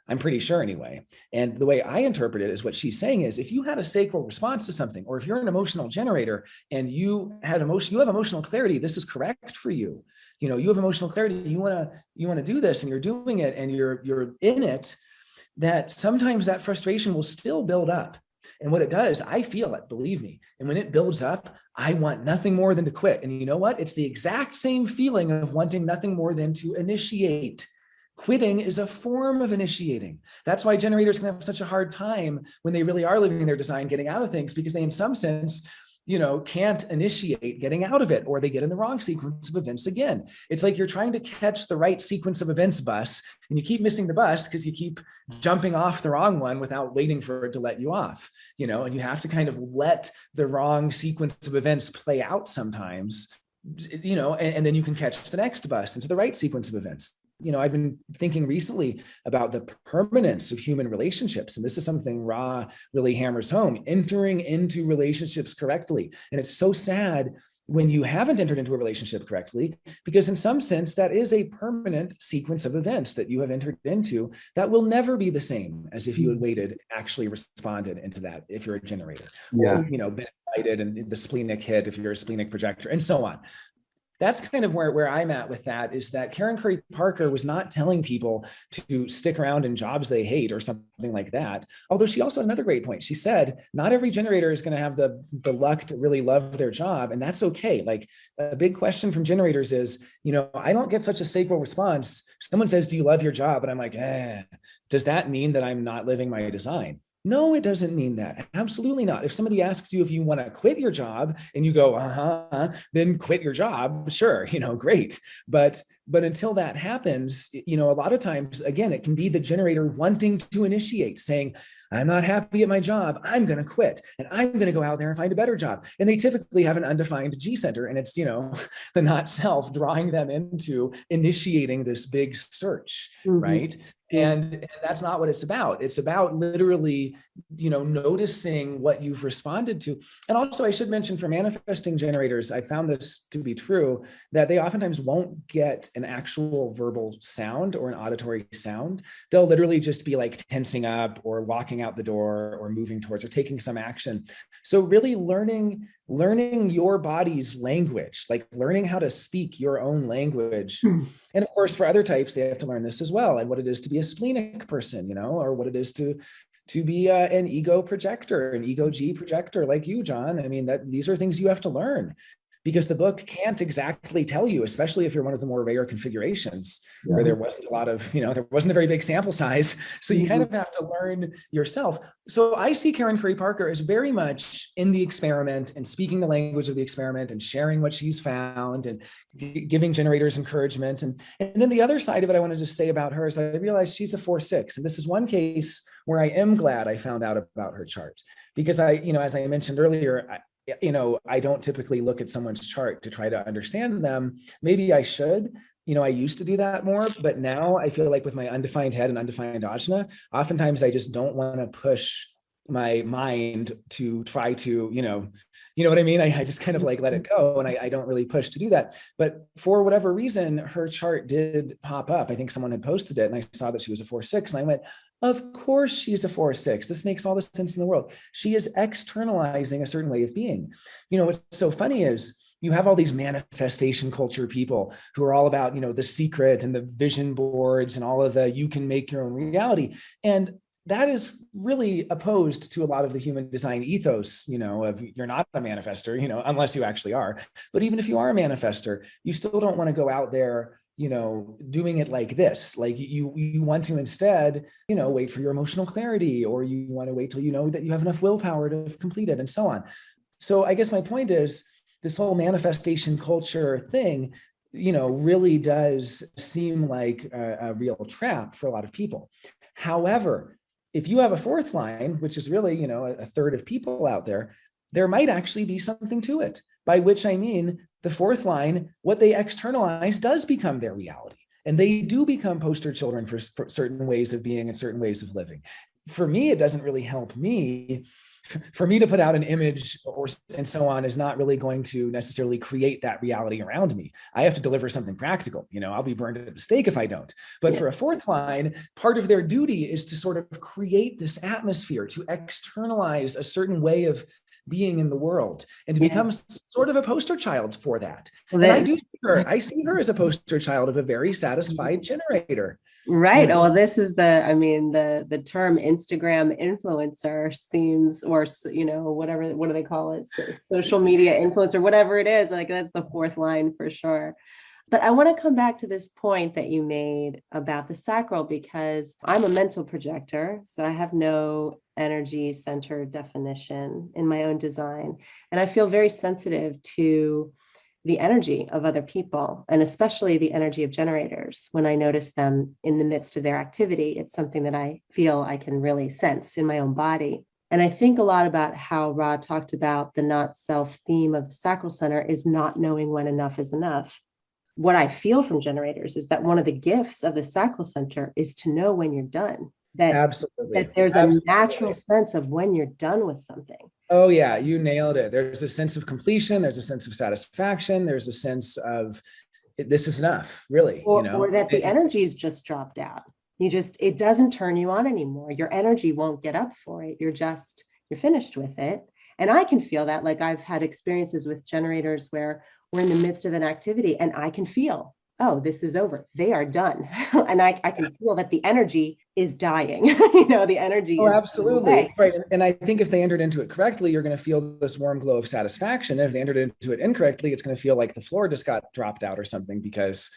I'm pretty sure anyway. And the way I interpret it is what she's saying is, if you had a sacral response to something, or if you're an emotional generator and you have emotional clarity, this is correct for you. You have emotional clarity, you want to do this, and you're doing it, and you're in it, that sometimes that frustration will still build up. And what it does, I feel it, believe me. And when it builds up, I want nothing more than to quit. And you know what? It's the exact same feeling of wanting nothing more than to initiate. Quitting is a form of initiating. That's why generators can have such a hard time when they really are living their design, getting out of things, because they, in some sense, can't initiate getting out of it, or they get in the wrong sequence of events again. It's like you're trying to catch the right sequence of events bus, and you keep missing the bus because you keep jumping off the wrong one without waiting for it to let you off, and you have to kind of let the wrong sequence of events play out sometimes, and then you can catch the next bus into the right sequence of events. I've been thinking recently about the permanence of human relationships. And this is something Ra really hammers home, entering into relationships correctly. And it's so sad when you haven't entered into a relationship correctly, because in some sense, that is a permanent sequence of events that you have entered into that will never be the same as if you had waited, actually responded into that, if you're a generator. Yeah. Or, been delighted, and the splenic hit if you're a splenic projector, and so on. That's kind of where I'm at with that, is that Karen Curry Parker was not telling people to stick around in jobs they hate or something like that. Although she also had another great point. She said, not every generator is going to have the luck to really love their job. And that's okay. Like, a big question from generators is, I don't get such a sacral response. Someone says, do you love your job? And I'm like, does that mean that I'm not living my design? No, it doesn't mean that. Absolutely not. If somebody asks you if you want to quit your job and you go, then quit your job. Sure, great. But until that happens, a lot of times, again, it can be the generator wanting to initiate, saying, I'm not happy at my job. I'm going to quit, and I'm going to go out there and find a better job. And they typically have an undefined G center, and it's, the not self drawing them into initiating this big search, right? And that's not what it's about. It's about literally, noticing what you've responded to. And also, I should mention, for manifesting generators, I found this to be true, that they oftentimes won't get an actual verbal sound or an auditory sound. They'll literally just be like tensing up or walking out the door or moving towards or taking some action. So really learning your body's language, like learning how to speak your own language. And of course, for other types, they have to learn this as well, and what it is to be a splenic person, or what it is to be an ego projector, an ego G projector like you, John. I mean, these are things you have to learn, because the book can't exactly tell you, especially if you're one of the more rare configurations where there wasn't a lot of, there wasn't a very big sample size. So you kind of have to learn yourself. So I see Karen Curry Parker as very much in the experiment and speaking the language of the experiment and sharing what she's found and giving generators encouragement. And then the other side of it I want to just say about her is I realized she's a 4/6. And this is one case where I am glad I found out about her chart, because as I mentioned earlier, I don't typically look at someone's chart to try to understand them. Maybe I should. I used to do that more, but now I feel like with my undefined head and undefined ajna, oftentimes I just don't want to push my mind to try to, you know what I mean? I just kind of like let it go, and I don't really push to do that. But for whatever reason, her chart did pop up. I think someone had posted it, and I saw that she was a 4/6, and I went, of course she's a 4/6. This makes all the sense in the world. She is externalizing a certain way of being. What's so funny is you have all these manifestation culture people who are all about, The Secret and the vision boards and all of the, you can make your own reality. And that is really opposed to a lot of the human design ethos, of you're not a manifester, unless you actually are. But even if you are a manifester, you still don't want to go out there, doing it like this. Like you want to instead, wait for your emotional clarity, or you want to wait till you know that you have enough willpower to complete it, and so on. So I guess my point is, this whole manifestation culture thing, really does seem like a real trap for a lot of people. However, if you have a fourth line, which is really, a third of people out there might actually be something to it. By which I mean, the fourth line, what they externalize does become their reality. And they do become poster children for certain ways of being and certain ways of living. For me, it doesn't really help me. For me to put out an image and so on is not really going to necessarily create that reality around me. I have to deliver something practical. I'll be burned at the stake if I don't. But for a fourth line, part of their duty is to sort of create this atmosphere, to externalize a certain way of being in the world, and to become sort of a poster child for that. Well, and I see her as a poster child of a very satisfied generator. Right. Oh, well, this is the term Instagram influencer seems, or, whatever, what do they call it? Social media influencer, whatever it is, like that's the fourth line for sure. But I want to come back to this point that you made about the sacral, because I'm a mental projector. So I have no energy center definition in my own design. And I feel very sensitive to the energy of other people, and especially the energy of generators. When I notice them in the midst of their activity, it's something that I feel I can really sense in my own body. And I think a lot about how Ra talked about the not self theme of the sacral center is not knowing when enough is enough. What I feel from generators is that one of the gifts of the sacral center is to know when you're done. That there's a natural sense of when you're done with something. Oh yeah, you nailed it. There's a sense of completion. There's a sense of satisfaction. There's a sense of this is enough, really. Or that the energy's just dropped out. It doesn't turn you on anymore. Your energy won't get up for it. You're finished with it. And I can feel that. Like I've had experiences with generators where we're in the midst of an activity and I can feel, oh, this is over. They are done. And I can feel that the energy is dying. The energy Oh, is absolutely. Right. And I think if they entered into it correctly, you're going to feel this warm glow of satisfaction. And if they entered into it incorrectly, it's going to feel like the floor just got dropped out or something because,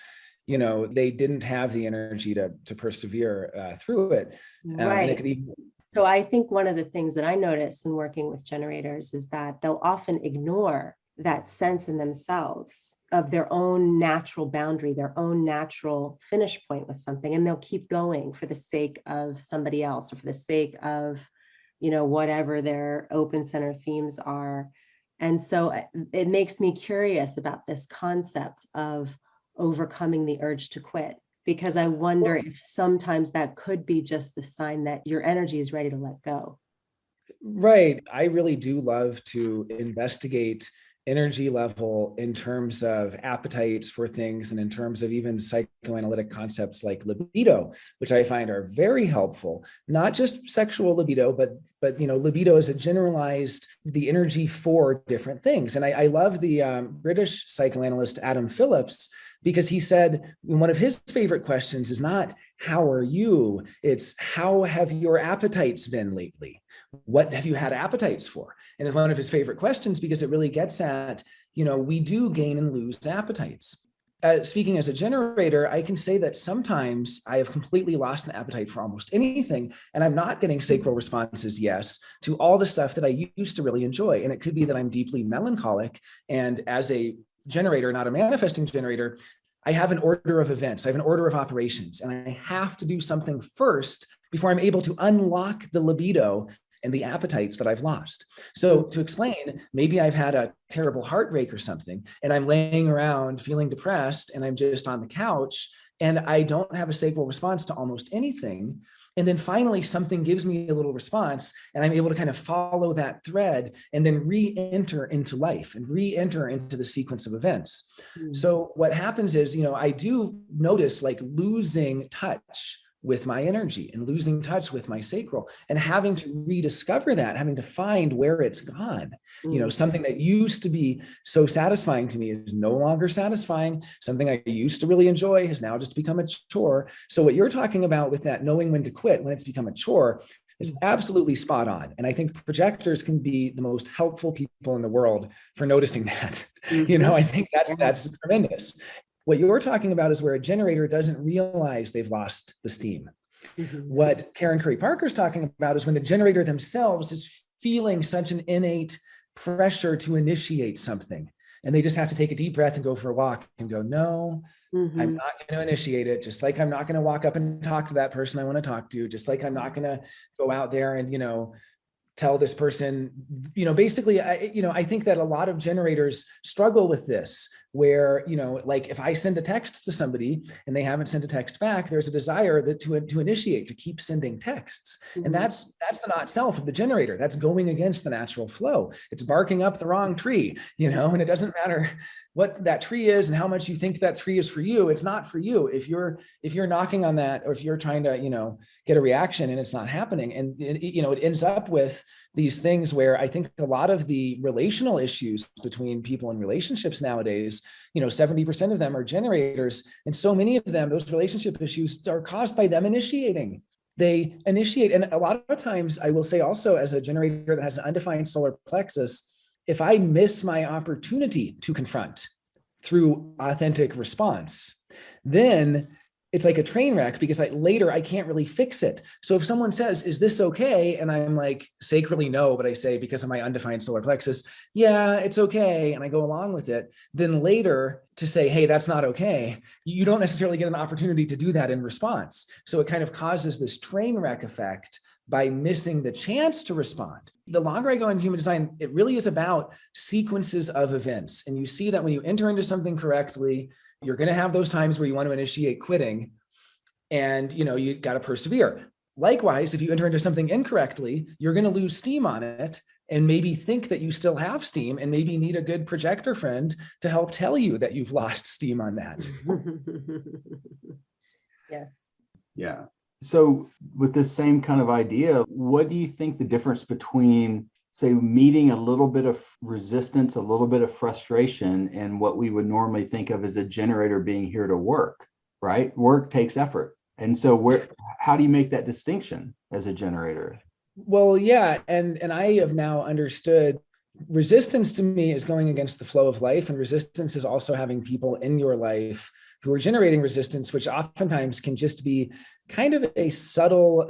they didn't have the energy to persevere through it. Right. And it could even... So I think one of the things that I notice in working with generators is that they'll often ignore that sense in themselves of their own natural boundary, their own natural finish point with something. And they'll keep going for the sake of somebody else or for the sake of, whatever their open center themes are. And so it makes me curious about this concept of overcoming the urge to quit, because I wonder if sometimes that could be just the sign that your energy is ready to let go. Right. I really do love to investigate energy level in terms of appetites for things and in terms of even psychoanalytic concepts like libido, which I find are very helpful, not just sexual libido, but libido is a generalized, the energy for different things. And I love the British psychoanalyst Adam Phillips, because he said one of his favorite questions is not how are you, it's how have your appetites been lately? What have you had appetites for? And it's one of his favorite questions because it really gets at, we do gain and lose appetites. Speaking as a generator, I can say that sometimes I have completely lost an appetite for almost anything, and I'm not getting sacral responses, yes, to all the stuff that I used to really enjoy. And it could be that I'm deeply melancholic, and as a generator, not a manifesting generator, I have an order of events, I have an order of operations, and I have to do something first before I'm able to unlock the libido and the appetites that I've lost. So to explain, maybe I've had a terrible heartbreak or something, and I'm laying around feeling depressed, and I'm just on the couch, and I don't have a sacral response to almost anything. And then finally, something gives me a little response, and I'm able to kind of follow that thread and then re-enter into life and re-enter into the sequence of events. So what happens is, I do notice like losing touch with my energy and losing touch with my sacral and having to rediscover that, having to find where it's gone. Something that used to be so satisfying to me is no longer satisfying. Something I used to really enjoy has now just become a chore. So what you're talking about with that knowing when to quit, when it's become a chore, is absolutely spot on. And I think projectors can be the most helpful people in the world for noticing that. I think that's tremendous. What you're talking about is where a generator doesn't realize they've lost the steam. What Karen Curry Parker's talking about is when the generator themselves is feeling such an innate pressure to initiate something. And they just have to take a deep breath and go for a walk and go, no, I'm not going to initiate it. Just like I'm not going to walk up and talk to that person I want to talk to. Just like I'm not going to go out there and, tell this person, basically, I think that a lot of generators struggle with this, where, like if I send a text to somebody and they haven't sent a text back, there's a desire that to initiate, to keep sending texts. And that's the not self of the generator. That's going against the natural flow. It's barking up the wrong tree, and it doesn't matter what that tree is and how much you think that tree is for you. It's not for you. If you're knocking on that, or if you're trying to, get a reaction and it's not happening. And it ends up with these things where I think a lot of the relational issues between people in relationships nowadays, 70% of them are generators. And so many of them, those relationship issues are caused by them initiating. They initiate. And a lot of times, I will say also, as a generator that has an undefined solar plexus, if I miss my opportunity to confront through authentic response, then it's like a train wreck, because later I can't really fix it. So if someone says, is this okay? And I'm like, sacrally no, but I say, because of my undefined solar plexus, yeah, it's okay. And I go along with it. Then later to say, hey, that's not okay, you don't necessarily get an opportunity to do that in response. So it kind of causes this train wreck effect by missing the chance to respond. The longer I go into human design, it really is about sequences of events. And you see that when you enter into something correctly, you're going to have those times where you want to initiate quitting, and you got to persevere. Likewise, if you enter into something incorrectly, you're going to lose steam on it and maybe think that you still have steam, and maybe need a good projector friend to help tell you that you've lost steam on that. Yes. Yeah. So with this same kind of idea, what do you think the difference between say meeting a little bit of resistance, a little bit of frustration, and what we would normally think of as a generator being here to work, right? Work takes effort. And so how do you make that distinction as a generator? Well, yeah. And I have now understood resistance to me is going against the flow of life. And resistance is also having people in your life who are generating resistance, which oftentimes can just be kind of a subtle,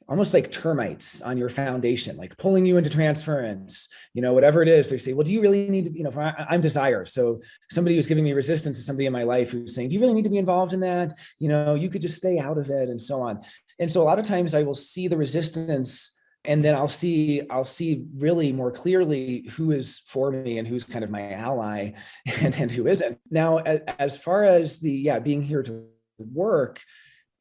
almost like termites on your foundation, like pulling you into transference, whatever it is. They say, well, do you really need to, I'm desire. So somebody who's giving me resistance is somebody in my life who's saying, do you really need to be involved in that? You could just stay out of it, and so on. And so a lot of times I will see the resistance, and then I'll see really more clearly who is for me and who's kind of my ally and who isn't. Now, as far as being here to work,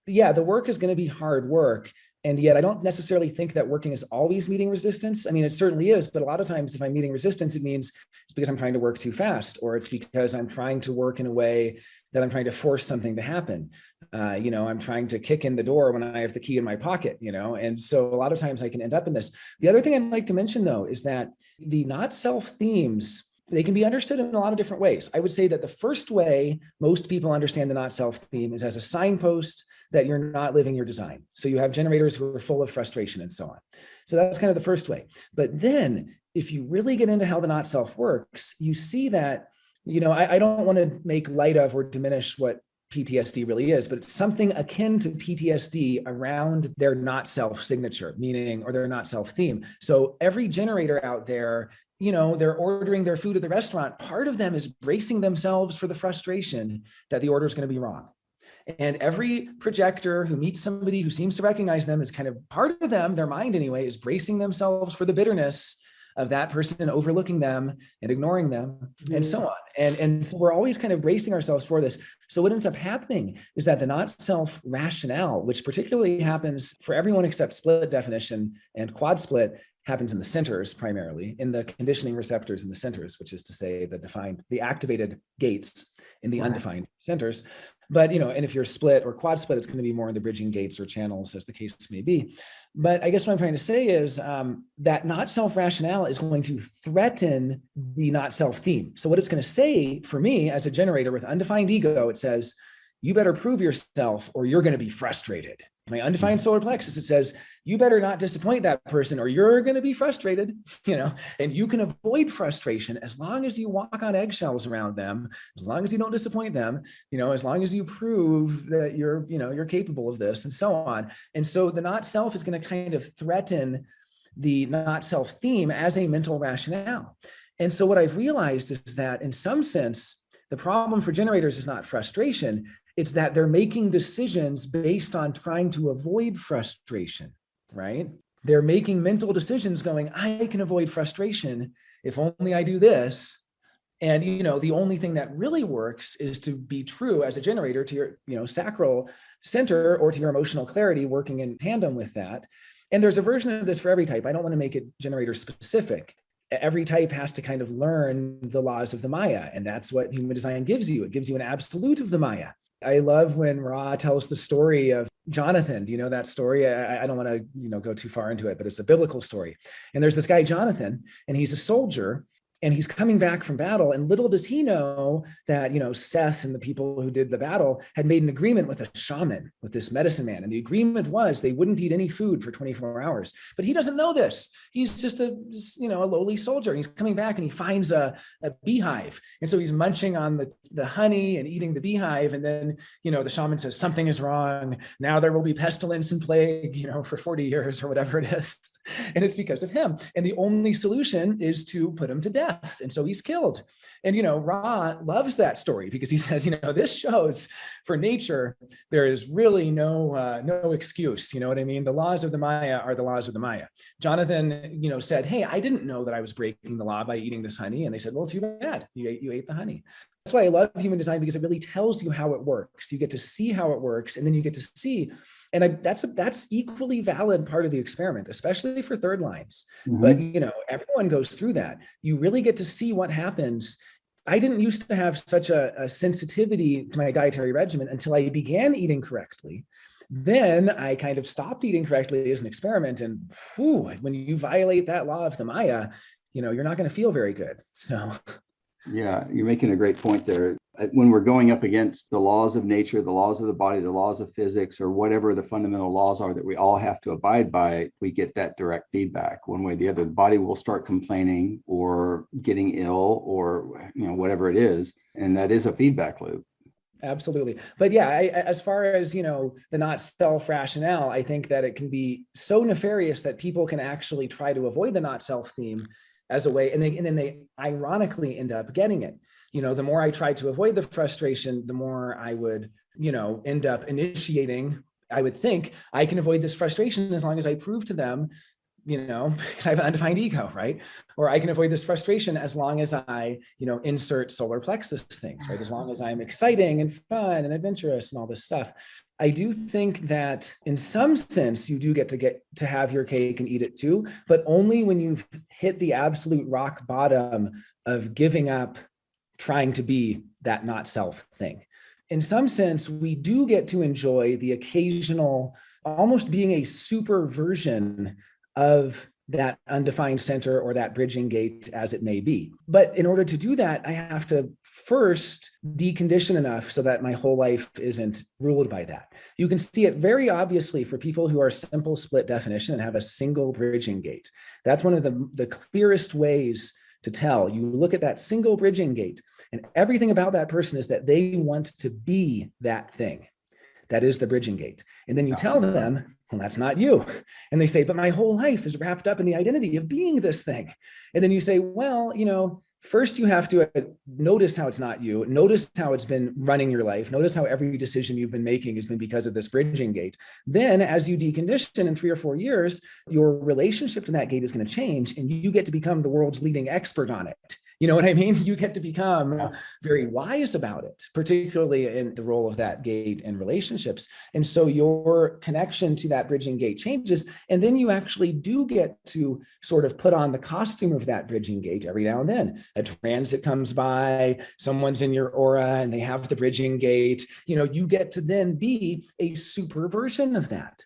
the work is going to be hard work. And yet I don't necessarily think that working is always meeting resistance. I mean, it certainly is, but a lot of times if I'm meeting resistance, it means it's because I'm trying to work too fast, or it's because I'm trying to work in a way that I'm trying to force something to happen. I'm trying to kick in the door when I have the key in my pocket, and so a lot of times I can end up in this. The other thing I'd like to mention, though, is that the not self themes, they can be understood in a lot of different ways. I would say that the first way most people understand the not self theme is as a signpost that you're not living your design. So you have generators who are full of frustration and so on. So that's kind of the first way. But then if you really get into how the not self works, you see that, I don't want to make light of or diminish what PTSD really is, but it's something akin to PTSD around their not self signature, meaning, or their not self theme. So every generator out there, they're ordering their food at the restaurant. Part of them is bracing themselves for the frustration that the order is going to be wrong. And every projector who meets somebody who seems to recognize them is kind of part of them, their mind anyway, is bracing themselves for the bitterness of that person overlooking them and ignoring them, and so on. And so we're always kind of bracing ourselves for this. So what ends up happening is that the not self rationale, which particularly happens for everyone except split definition and quad split, happens in the centers, primarily in the conditioning receptors in the centers, which is to say the activated gates in the undefined centers. But, and if you're split or quad split, it's going to be more in the bridging gates or channels, as the case may be. But I guess what I'm trying to say is that not self rationale is going to threaten the not self theme. So what it's going to say for me as a generator with undefined ego, it says, you better prove yourself or you're going to be frustrated. My undefined solar plexus, it says, you better not disappoint that person or you're going to be frustrated, and you can avoid frustration as long as you walk on eggshells around them, as long as you don't disappoint them, as long as you prove that you're capable of this, and so on. And so the not self is going to kind of threaten the not self theme as a mental rationale. And so what I've realized is that in some sense, the problem for generators is not frustration. It's that they're making decisions based on trying to avoid frustration, right? They're making mental decisions going, I can avoid frustration if only I do this. And, the only thing that really works is to be true as a generator to your, sacral center or to your emotional clarity, working in tandem with that. And there's a version of this for every type. I don't want to make it generator specific. Every type has to kind of learn the laws of the Maya. And that's what human design gives you. It gives you an absolute of the Maya. I love when Ra tells the story of Jonathan. Do you know that story? I don't want to, go too far into it, but it's a biblical story. And there's this guy, Jonathan, and he's a soldier. And he's coming back from battle, and little does he know that, Seth and the people who did the battle had made an agreement with a shaman, with this medicine man. And the agreement was they wouldn't eat any food for 24 hours. But he doesn't know this. He's just a lowly soldier. And he's coming back and he finds a beehive. And so he's munching on the honey and eating the beehive. And then, the shaman says, something is wrong. Now there will be pestilence and plague, for 40 years or whatever it is. And it's because of him. And the only solution is to put him to death. And so he's killed. And, Ra loves that story because he says, this shows for nature, there is really no excuse. You know what I mean? The laws of the Maya are the laws of the Maya. Jonathan, said, hey, I didn't know that I was breaking the law by eating this honey. And they said, well, too bad. You ate the honey. That's why I love human design, because it really tells you how it works. You get to see how it works, and then you get to see. And that's equally valid part of the experiment, especially for third lines. Mm-hmm. But, everyone goes through that. You really get to see what happens. I didn't used to have such a sensitivity to my dietary regimen until I began eating correctly. Then I kind of stopped eating correctly as an experiment. And whew, when you violate that law of the Maya, you're not going to feel very good. So yeah, you're making a great point there. When we're going up against the laws of nature, the laws of the body, the laws of physics, or whatever the fundamental laws are that we all have to abide by, we get that direct feedback one way or the other. The body will start complaining or getting ill or whatever it is. And that is a feedback loop. Absolutely. But yeah, as far as, the not self rationale, I think that it can be so nefarious that people can actually try to avoid the not self theme as a way, and then they ironically end up getting it. The more I tried to avoid the frustration, the more I would, end up initiating. I would think I can avoid this frustration as long as I prove to them, because I have an undefined ego, right? Or I can avoid this frustration as long as I, insert solar plexus things, right? As long as I'm exciting and fun and adventurous and all this stuff. I do think that in some sense, you do get to have your cake and eat it too, but only when you've hit the absolute rock bottom of giving up trying to be that not self thing. In some sense, we do get to enjoy the occasional, almost being a super version of that undefined center or that bridging gate as it may be. But in order to do that, I have to first decondition enough so that my whole life isn't ruled by that. You can see it very obviously for people who are simple split definition and have a single bridging gate. That's one of the clearest ways to tell. You look at that single bridging gate, and everything about that person is that they want to be that thing. That is the bridging gate. And then you tell them, well, that's not you. And they say, but my whole life is wrapped up in the identity of being this thing. And then you say, well, first you have to notice how it's not you. Notice how it's been running your life. Notice how every decision you've been making has been because of this bridging gate. Then as you decondition in 3 or 4 years, your relationship to that gate is going to change and you get to become the world's leading expert on it. You know what I mean? You get to become very wise about it, particularly in the role of that gate in relationships. And so your connection to that bridging gate changes. And then you actually do get to sort of put on the costume of that bridging gate every now and then. A transit comes by, someone's in your aura and they have the bridging gate. You get to then be a super version of that.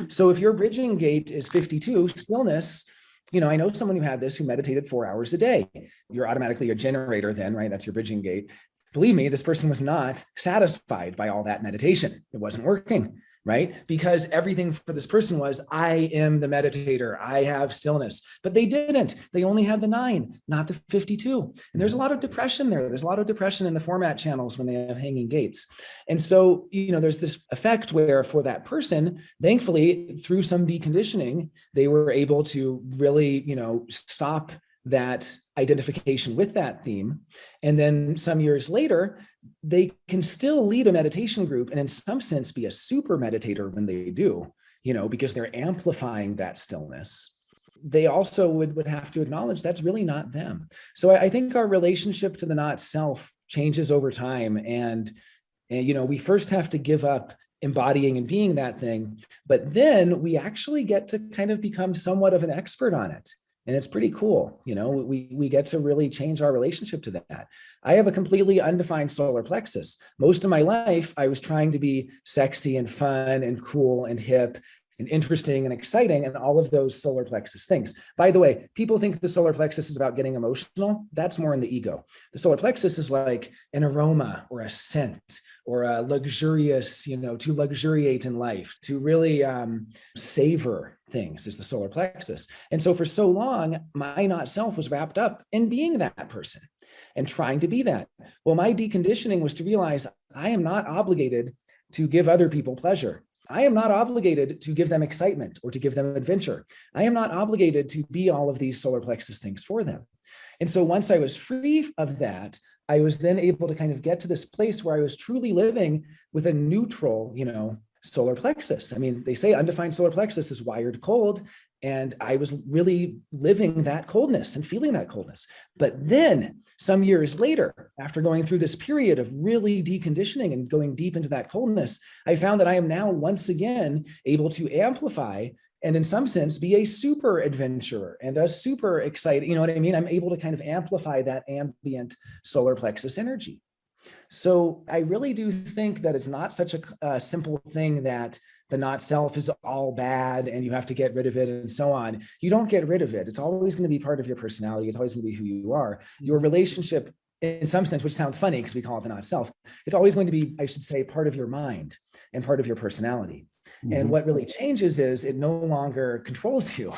So if your bridging gate is 52, stillness, I know someone who had this, who meditated 4 hours a day. You're automatically a generator then, right? That's your bridging gate. Believe me, this person was not satisfied by all that meditation. It wasn't working, right? Because everything for this person was, I am the meditator. I have stillness. But they didn't. They only had the 9, not the 52. And there's a lot of depression there. There's a lot of depression in the format channels when they have hanging gates. And so, there's this effect where for that person, thankfully, through some deconditioning, they were able to really, stop that identification with that theme. And then some years later, they can still lead a meditation group and in some sense be a super meditator when they do, because they're amplifying that stillness. They also would have to acknowledge that's really not them. So I think our relationship to the not self changes over time. And we first have to give up embodying and being that thing, but then we actually get to kind of become somewhat of an expert on it. And it's pretty cool. We get to really change our relationship to that. I have a completely undefined solar plexus. Most of my life, I was trying to be sexy and fun and cool and hip and interesting and exciting and all of those solar plexus things. By the way, people think the solar plexus is about getting emotional. That's more in the ego. The solar plexus is like an aroma or a scent or a luxurious, to luxuriate in life, to really savor things is the solar plexus. And so for so long, my not self was wrapped up in being that person and trying to be that. Well, my deconditioning was to realize I am not obligated to give other people pleasure. I am not obligated to give them excitement or to give them adventure. I am not obligated to be all of these solar plexus things for them. And so once I was free of that, I was then able to kind of get to this place where I was truly living with a neutral, solar plexus. I mean, they say undefined solar plexus is wired cold, and I was really living that coldness and feeling that coldness. But then some years later, after going through this period of really deconditioning and going deep into that coldness, I found that I am now once again able to amplify and in some sense be a super adventurer and a super excited, you know what I mean? I'm able to kind of amplify that ambient solar plexus energy. So I really do think that it's not such a simple thing that the not self is all bad and you have to get rid of it and so on. You don't get rid of it. It's always going to be part of your personality. It's always going to be who you are. Your relationship, in some sense, which sounds funny because we call it the not self, it's always going to be, I should say, part of your mind and part of your personality. And what really changes is it no longer controls you,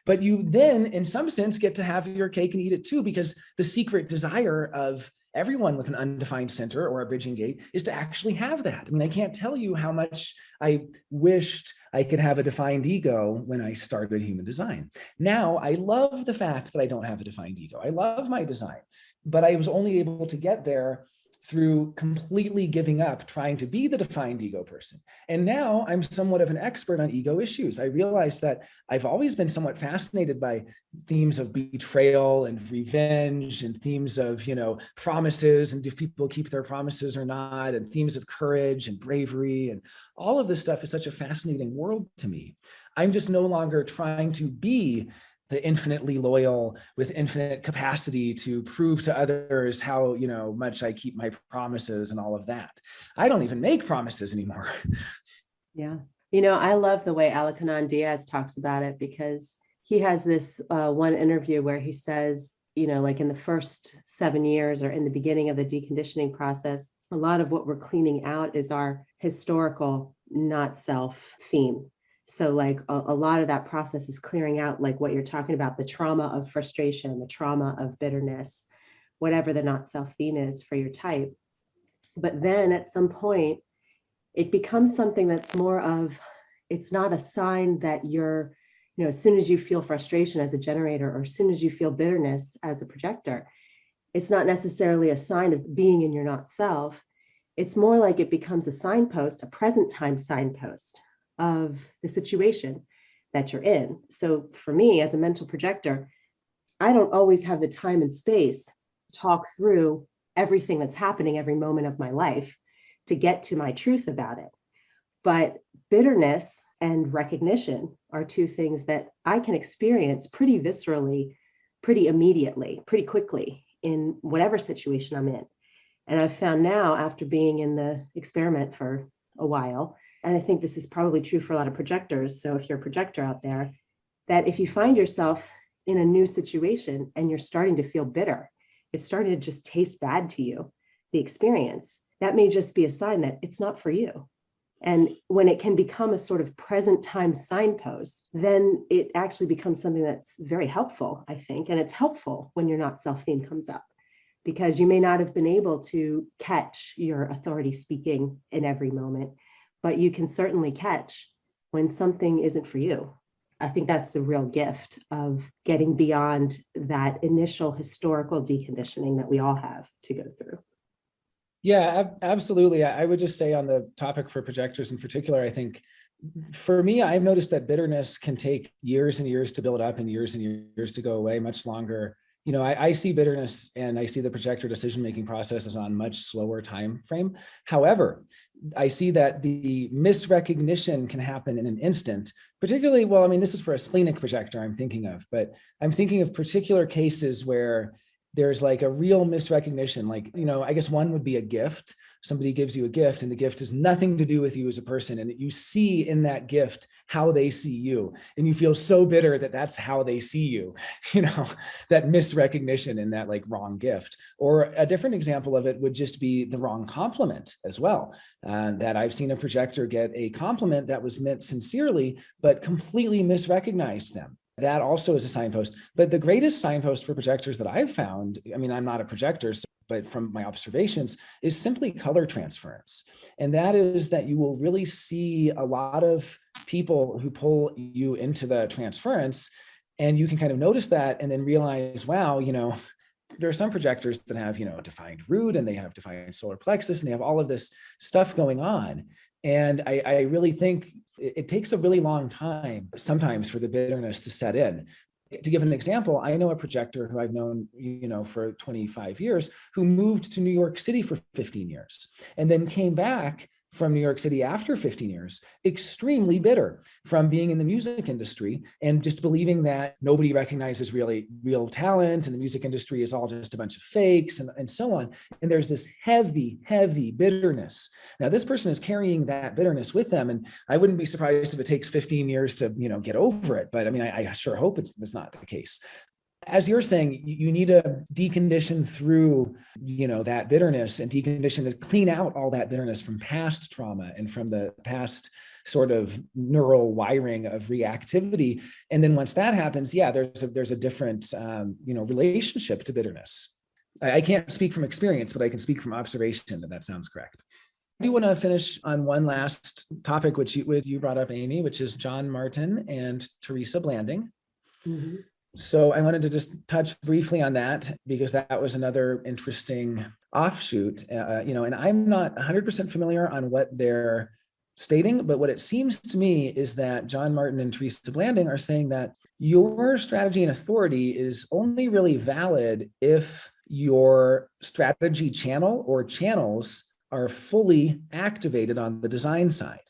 but you then, in some sense, get to have your cake and eat it too, because the secret desire of everyone with an undefined center or a bridging gate is to actually have that. I mean, I can't tell you how much I wished I could have a defined ego when I started human design. Now, I love the fact that I don't have a defined ego. I love my design, but I was only able to get there through completely giving up trying to be the defined ego person. And now I'm somewhat of an expert on ego issues. I realized that I've always been somewhat fascinated by themes of betrayal and revenge and themes of, promises and do people keep their promises or not, and themes of courage and bravery. And all of this stuff is such a fascinating world to me. I'm just no longer trying to be the infinitely loyal with infinite capacity to prove to others how, much I keep my promises and all of that. I don't even make promises anymore. Yeah. I love the way Alacanon Diaz talks about it, because he has this one interview where he says, like in the first 7 years or in the beginning of the deconditioning process, a lot of what we're cleaning out is our historical not self theme. So like a lot of that process is clearing out like what you're talking about, the trauma of frustration, the trauma of bitterness, whatever the not self theme is for your type. But then at some point, it becomes something that's more of, it's not a sign that you're, as soon as you feel frustration as a generator, or as soon as you feel bitterness as a projector, it's not necessarily a sign of being in your not self. It's more like it becomes a signpost, a present time signpost of the situation that you're in. So for me as a mental projector, I don't always have the time and space to talk through everything that's happening every moment of my life to get to my truth about it. But bitterness and recognition are two things that I can experience pretty viscerally, pretty immediately, pretty quickly in whatever situation I'm in. And I've found now, after being in the experiment for a while, and I think this is probably true for a lot of projectors, so if you're a projector out there, that if you find yourself in a new situation and you're starting to feel bitter, it's starting to just taste bad to you, the experience, that may just be a sign that it's not for you. And when it can become a sort of present time signpost, then it actually becomes something that's very helpful, I think. And it's helpful when your not self theme comes up, because you may not have been able to catch your authority speaking in every moment, but you can certainly catch when something isn't for you. I think that's the real gift of getting beyond that initial historical deconditioning that we all have to go through. Yeah, absolutely. I would just say on the topic for projectors in particular, I think for me, I've noticed that bitterness can take years and years to build up and years to go away, much longer. I see bitterness and I see the projector decision-making process as on much slower time frame. However, I see that the misrecognition can happen in an instant, particularly, this is for a splenic projector I'm thinking of, but I'm thinking of particular cases where there's like a real misrecognition. Like, I guess one would be a gift. Somebody gives you a gift and the gift has nothing to do with you as a person. And you see in that gift how they see you. And you feel so bitter that that's how they see you, that misrecognition in that like wrong gift. Or a different example of it would just be the wrong compliment as well. That I've seen a projector get a compliment that was meant sincerely, but completely misrecognized them. That also is a signpost. But the greatest signpost for projectors that I've found, I'm not a projector, but from my observations, is simply color transference. And that is that you will really see a lot of people who pull you into the transference, and you can kind of notice that and then realize, wow, there are some projectors that have, defined root, and they have defined solar plexus, and they have all of this stuff going on. And I really think it takes a really long time sometimes for the bitterness to set in. To give an example, I know a projector who I've known, for 25 years, who moved to New York City for 15 years and then came back from New York City after 15 years, extremely bitter from being in the music industry and just believing that nobody recognizes real talent and the music industry is all just a bunch of fakes and so on. And there's this heavy, heavy bitterness. Now, this person is carrying that bitterness with them. And I wouldn't be surprised if it takes 15 years to, get over it. But I mean, I sure hope it's not the case. As you're saying, you need to decondition through, that bitterness and decondition to clean out all that bitterness from past trauma and from the past sort of neural wiring of reactivity. And then once that happens, yeah, there's a different, relationship to bitterness. I can't speak from experience, but I can speak from observation that sounds correct. I do want to finish on one last topic, which you brought up, Amy, which is John Martin and Teresa Blanding. Mm-hmm. So I wanted to just touch briefly on that because that was another interesting offshoot, and I'm not 100% familiar on what they're stating, but what it seems to me is that John Martin and Teresa Blanding are saying that your strategy and authority is only really valid if your strategy channel or channels are fully activated on the design side.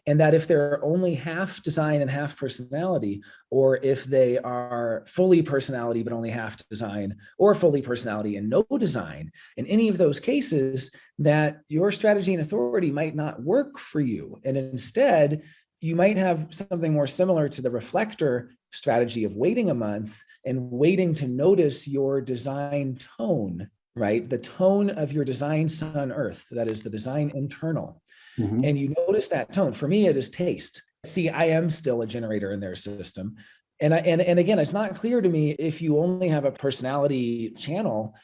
And that if they're only half design and half personality, or if they are fully personality but only half design, or fully personality and no design, in any of those cases, that your strategy and authority might not work for you. And instead, you might have something more similar to the reflector strategy of waiting a month and waiting to notice your design tone, right? The tone of your design sun earth, that is the design internal. Mm-hmm. And you notice that tone. For me, it is taste. See, I am still a generator in their system. And again, it's not clear to me if you only have a personality channel,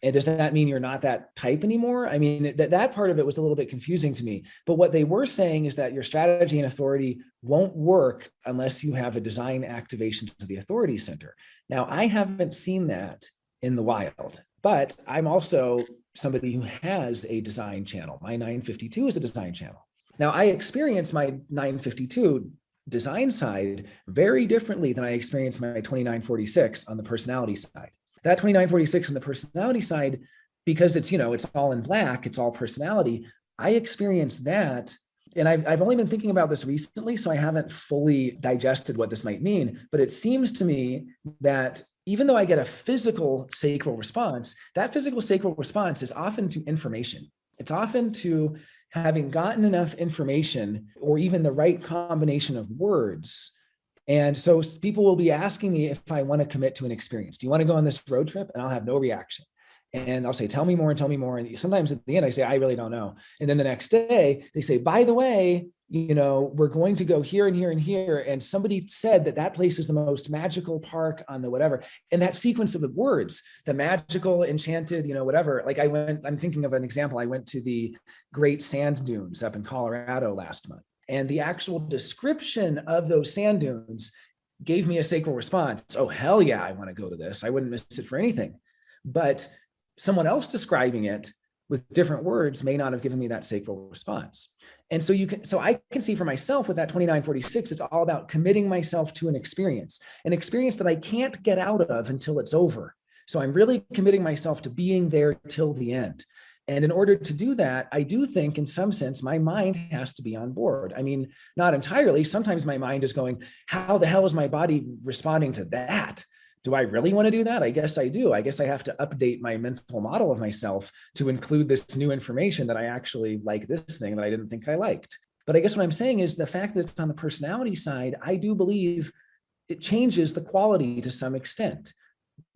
and does that mean you're not that type anymore? I mean, that part of it was a little bit confusing to me. But what they were saying is that your strategy and authority won't work unless you have a design activation to the authority center. Now, I haven't seen that in the wild, but I'm also somebody who has a design channel. My 952 is a design channel. Now, I experience my 952 design side very differently than I experience my 2946 on the personality side. That 2946 on the personality side, because it's all in black, it's all personality, I experience that. And I've only been thinking about this recently, so I haven't fully digested what this might mean, but it seems to me that even though I get a physical sacral response, that physical sacral response is often to information. It's often to having gotten enough information or even the right combination of words. And so people will be asking me if I want to commit to an experience. Do you want to go on this road trip? And I'll have no reaction. And I'll say, tell me more and tell me more. And sometimes at the end, I say, I really don't know. And then the next day they say, by the way, we're going to go here and here and here. And somebody said that place is the most magical park on the whatever. And that sequence of the words, the magical, enchanted, whatever. Like I'm thinking of an example. I went to the Great Sand Dunes up in Colorado last month. And the actual description of those sand dunes gave me a sacral response. Oh, hell yeah, I want to go to this. I wouldn't miss it for anything. But someone else describing it with different words may not have given me that sacral response. And so I can see for myself with that 2946, it's all about committing myself to an experience that I can't get out of until it's over. So I'm really committing myself to being there till the end. And in order to do that, I do think in some sense, my mind has to be on board. I mean, not entirely. Sometimes my mind is going, how the hell is my body responding to that? Do I really want to do that? I guess I do. I guess I have to update my mental model of myself to include this new information that I actually like this thing that I didn't think I liked. But I guess what I'm saying is the fact that it's on the personality side, I do believe it changes the quality to some extent,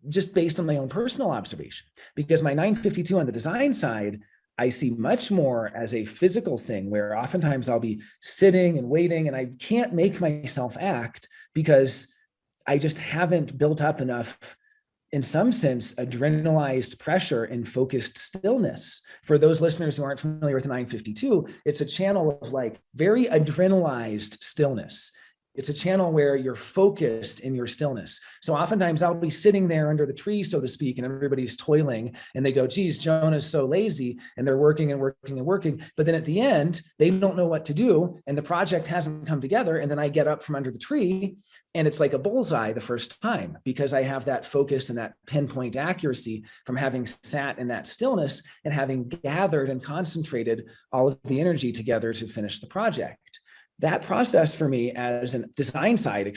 just based on my own personal observation. Because my 952 on the design side, I see much more as a physical thing where oftentimes I'll be sitting and waiting and I can't make myself act because I just haven't built up enough, in some sense, adrenalized pressure and focused stillness. For those listeners who aren't familiar with 952, it's a channel of like very adrenalized stillness. It's a channel where you're focused in your stillness. So oftentimes I'll be sitting there under the tree, so to speak, and everybody's toiling and they go, geez, Jonah's so lazy, and they're working and working and working. But then at the end, they don't know what to do and the project hasn't come together. And then I get up from under the tree and it's like a bullseye the first time, because I have that focus and that pinpoint accuracy from having sat in that stillness and having gathered and concentrated all of the energy together to finish the project. That process for me as a design side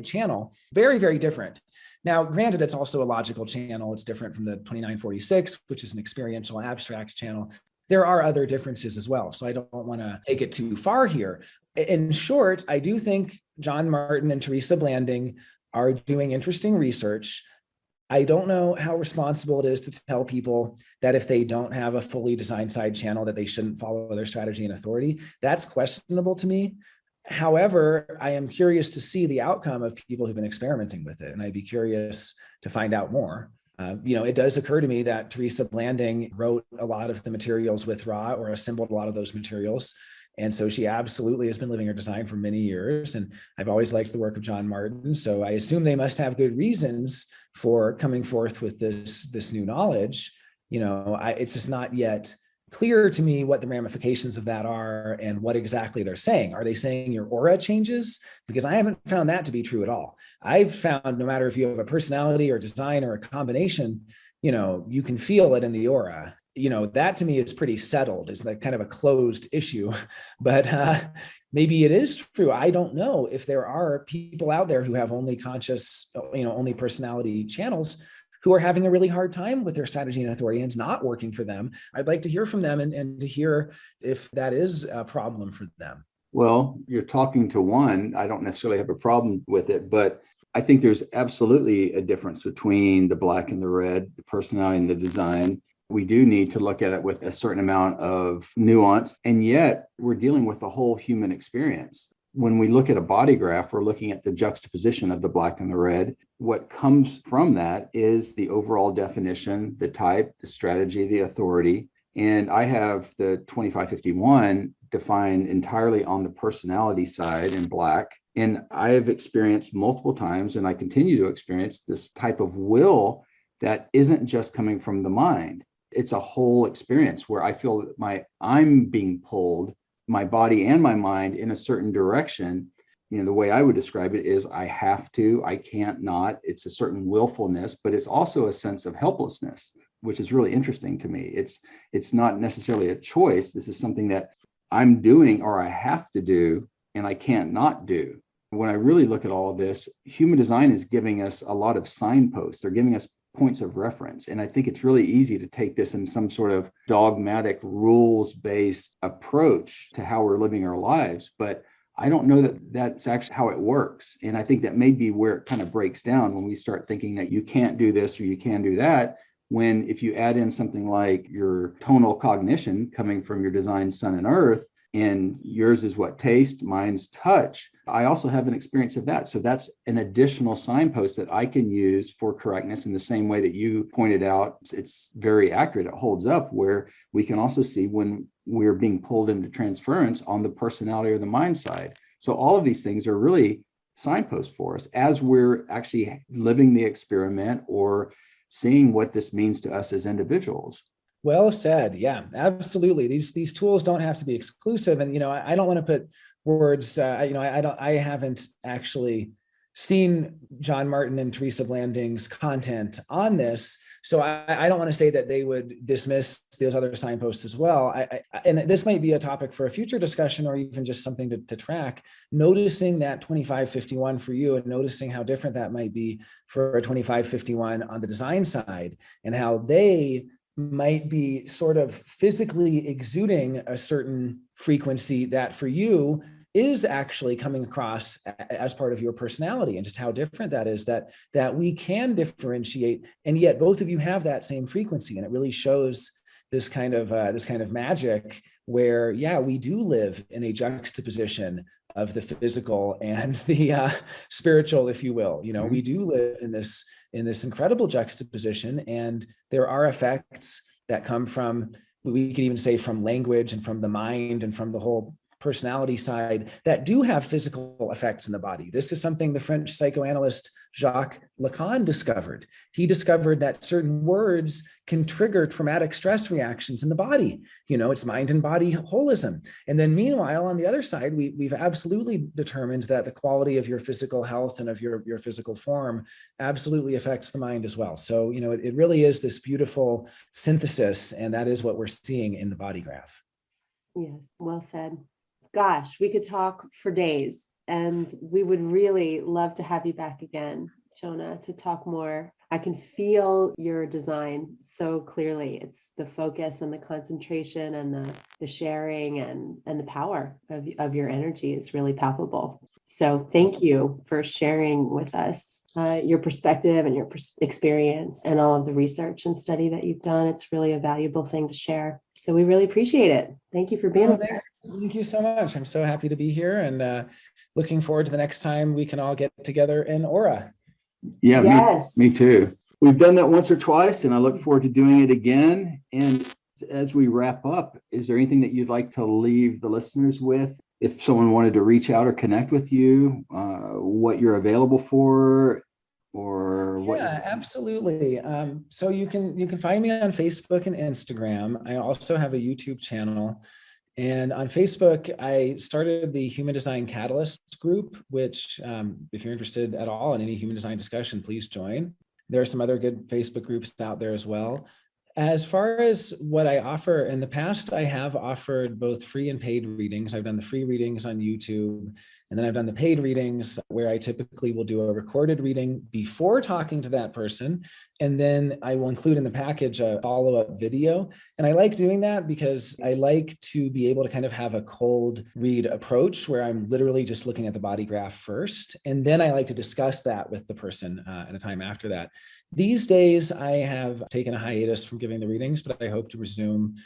channel, very, very different. Now, granted, it's also a logical channel. It's different from the 2946, which is an experiential abstract channel. There are other differences as well. So I don't want to take it too far here. In short, I do think John Martin and Teresa Blanding are doing interesting research. I don't know how responsible it is to tell people that if they don't have a fully designed side channel, that they shouldn't follow their strategy and authority. That's questionable to me. However, I am curious to see the outcome of people who've been experimenting with it. And I'd be curious to find out more. It does occur to me that Teresa Blanding wrote a lot of the materials with Ra, or assembled a lot of those materials. And so she absolutely has been living her design for many years. And I've always liked the work of John Martin. So I assume they must have good reasons for coming forth with this new knowledge. It's just not yet clear to me what the ramifications of that are and what exactly they're saying. Are they saying your aura changes? Because I haven't found that to be true at all. I've found no matter if you have a personality or design or a combination, you can feel it in the aura. That to me is pretty settled. It's like kind of a closed issue, but maybe it is true. I don't know if there are people out there who have only conscious, only personality channels who are having a really hard time with their strategy and authority, and it's not working for them. I'd like to hear from them and to hear if that is a problem for them. Well, you're talking to one. I don't necessarily have a problem with it, but I think there's absolutely a difference between the black and the red, the personality and the design. We do need to look at it with a certain amount of nuance, and yet we're dealing with the whole human experience. When we look at a body graph, we're looking at the juxtaposition of the black and the red. What comes from that is the overall definition, the type, the strategy, the authority. And I have the 2551 defined entirely on the personality side in black. And I have experienced multiple times, and I continue to experience this type of will that isn't just coming from the mind. It's a whole experience where I feel that I'm being pulled, my body and my mind, in a certain direction. The way I would describe it is I have to, I can't not. It's a certain willfulness, but it's also a sense of helplessness, which is really interesting to me. It's not necessarily a choice. This is something that I'm doing or I have to do, and I can't not do. When I really look at all of this, human design is giving us a lot of signposts. They're giving us points of reference. And I think it's really easy to take this in some sort of dogmatic, rules-based approach to how we're living our lives. But I don't know that that's actually how it works. And I think that may be where it kind of breaks down when we start thinking that you can't do this or you can do that. When if you add in something like your tonal cognition coming from your design sun and earth, and yours is what? Taste, mine's touch. I also have an experience of that. So that's an additional signpost that I can use for correctness in the same way that you pointed out. It's very accurate. It holds up, where we can also see when we're being pulled into transference on the personality or the mind side. So all of these things are really signposts for us as we're actually living the experiment or seeing what this means to us as individuals. Well said. Yeah, absolutely. These tools don't have to be exclusive. And, I don't want to put words, I haven't actually seen John Martin and Teresa Blanding's content on this. So I don't want to say that they would dismiss those other signposts as well. And this might be a topic for a future discussion, or even just something to track, noticing that 2551 for you and noticing how different that might be for a 2551 on the design side, and how they might be sort of physically exuding a certain frequency that for you is actually coming across as part of your personality, and just how different that is, that we can differentiate, and yet both of you have that same frequency. And it really shows this kind of magic where, yeah, we do live in a juxtaposition of the physical and the spiritual, if you will. We do live in this incredible juxtaposition, and there are effects that come from, we could even say, from language and from the mind and from the whole personality side that do have physical effects in the body. This is something the French psychoanalyst Jacques Lacan discovered. He discovered that certain words can trigger traumatic stress reactions in the body. It's mind and body holism. And then meanwhile, on the other side, we've absolutely determined that the quality of your physical health and of your physical form absolutely affects the mind as well. So, it really is this beautiful synthesis, and that is what we're seeing in the body graph. Yes, well said. Gosh, we could talk for days, and we would really love to have you back again, Jonah, to talk more. I can feel your design so clearly. It's the focus and the concentration and the sharing and the power of your energy is really palpable. So thank you for sharing with us your perspective and your experience and all of the research and study that you've done. It's really a valuable thing to share. So we really appreciate it. Thank you for being with us. Thank you so much. I'm so happy to be here, and looking forward to the next time we can all get together in Aura. Yeah, yes. me too. We've done that once or twice, and I look forward to doing it again. And as we wrap up, is there anything that you'd like to leave the listeners with? If someone wanted to reach out or connect with you, what you're available for, or what? Yeah, absolutely. So you can find me on Facebook and Instagram. I also have a YouTube channel. And on Facebook, I started the Human Design Catalyst group, which if you're interested at all in any human design discussion, please join. There are some other good Facebook groups out there as well. As far as what I offer, in the past, I have offered both free and paid readings. I've done the free readings on YouTube, and then I've done the paid readings where I typically will do a recorded reading before talking to that person. And then I will include in the package a follow-up video. And I like doing that because I like to be able to kind of have a cold read approach where I'm literally just looking at the body graph first. And then I like to discuss that with the person at a time after that. These days, I have taken a hiatus from giving the readings, but I hope to resume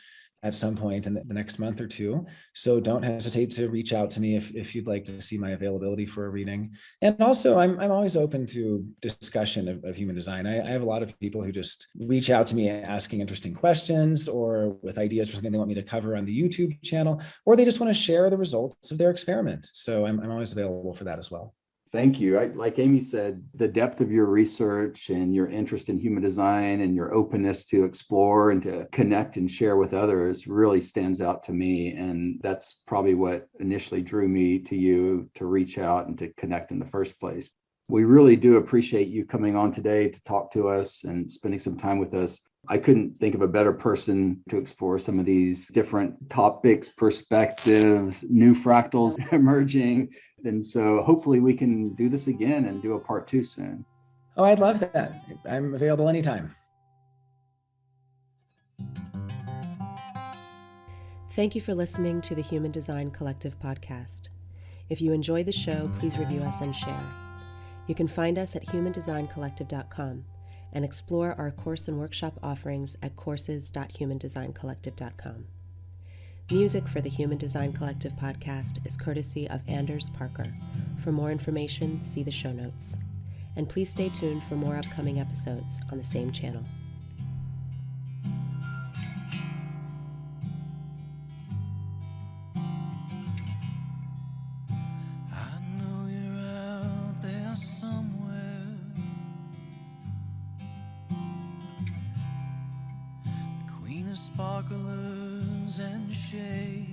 at some point in the next month or two. So don't hesitate to reach out to me if you'd like to see my availability for a reading. And also, I'm always open to discussion of human design. I have a lot of people who just reach out to me asking interesting questions or with ideas for something they want me to cover on the YouTube channel, or they just want to share the results of their experiment. So I'm always available for that as well. Thank you. Like Amy said, the depth of your research and your interest in human design and your openness to explore and to connect and share with others really stands out to me. And that's probably what initially drew me to you to reach out and to connect in the first place. We really do appreciate you coming on today to talk to us and spending some time with us. I couldn't think of a better person to explore some of these different topics, perspectives, new fractals emerging. And so hopefully we can do this again and do a part 2 soon. Oh, I'd love that. I'm available anytime. Thank you for listening to the Human Design Collective podcast. If you enjoy the show, please review us and share. You can find us at humandesigncollective.com and explore our course and workshop offerings at courses.humandesigncollective.com. Music for the Human Design Collective podcast is courtesy of Anders Parker. For more information, see the show notes. And please stay tuned for more upcoming episodes on the same channel. I know you're out there somewhere, queen of sparklers and shade.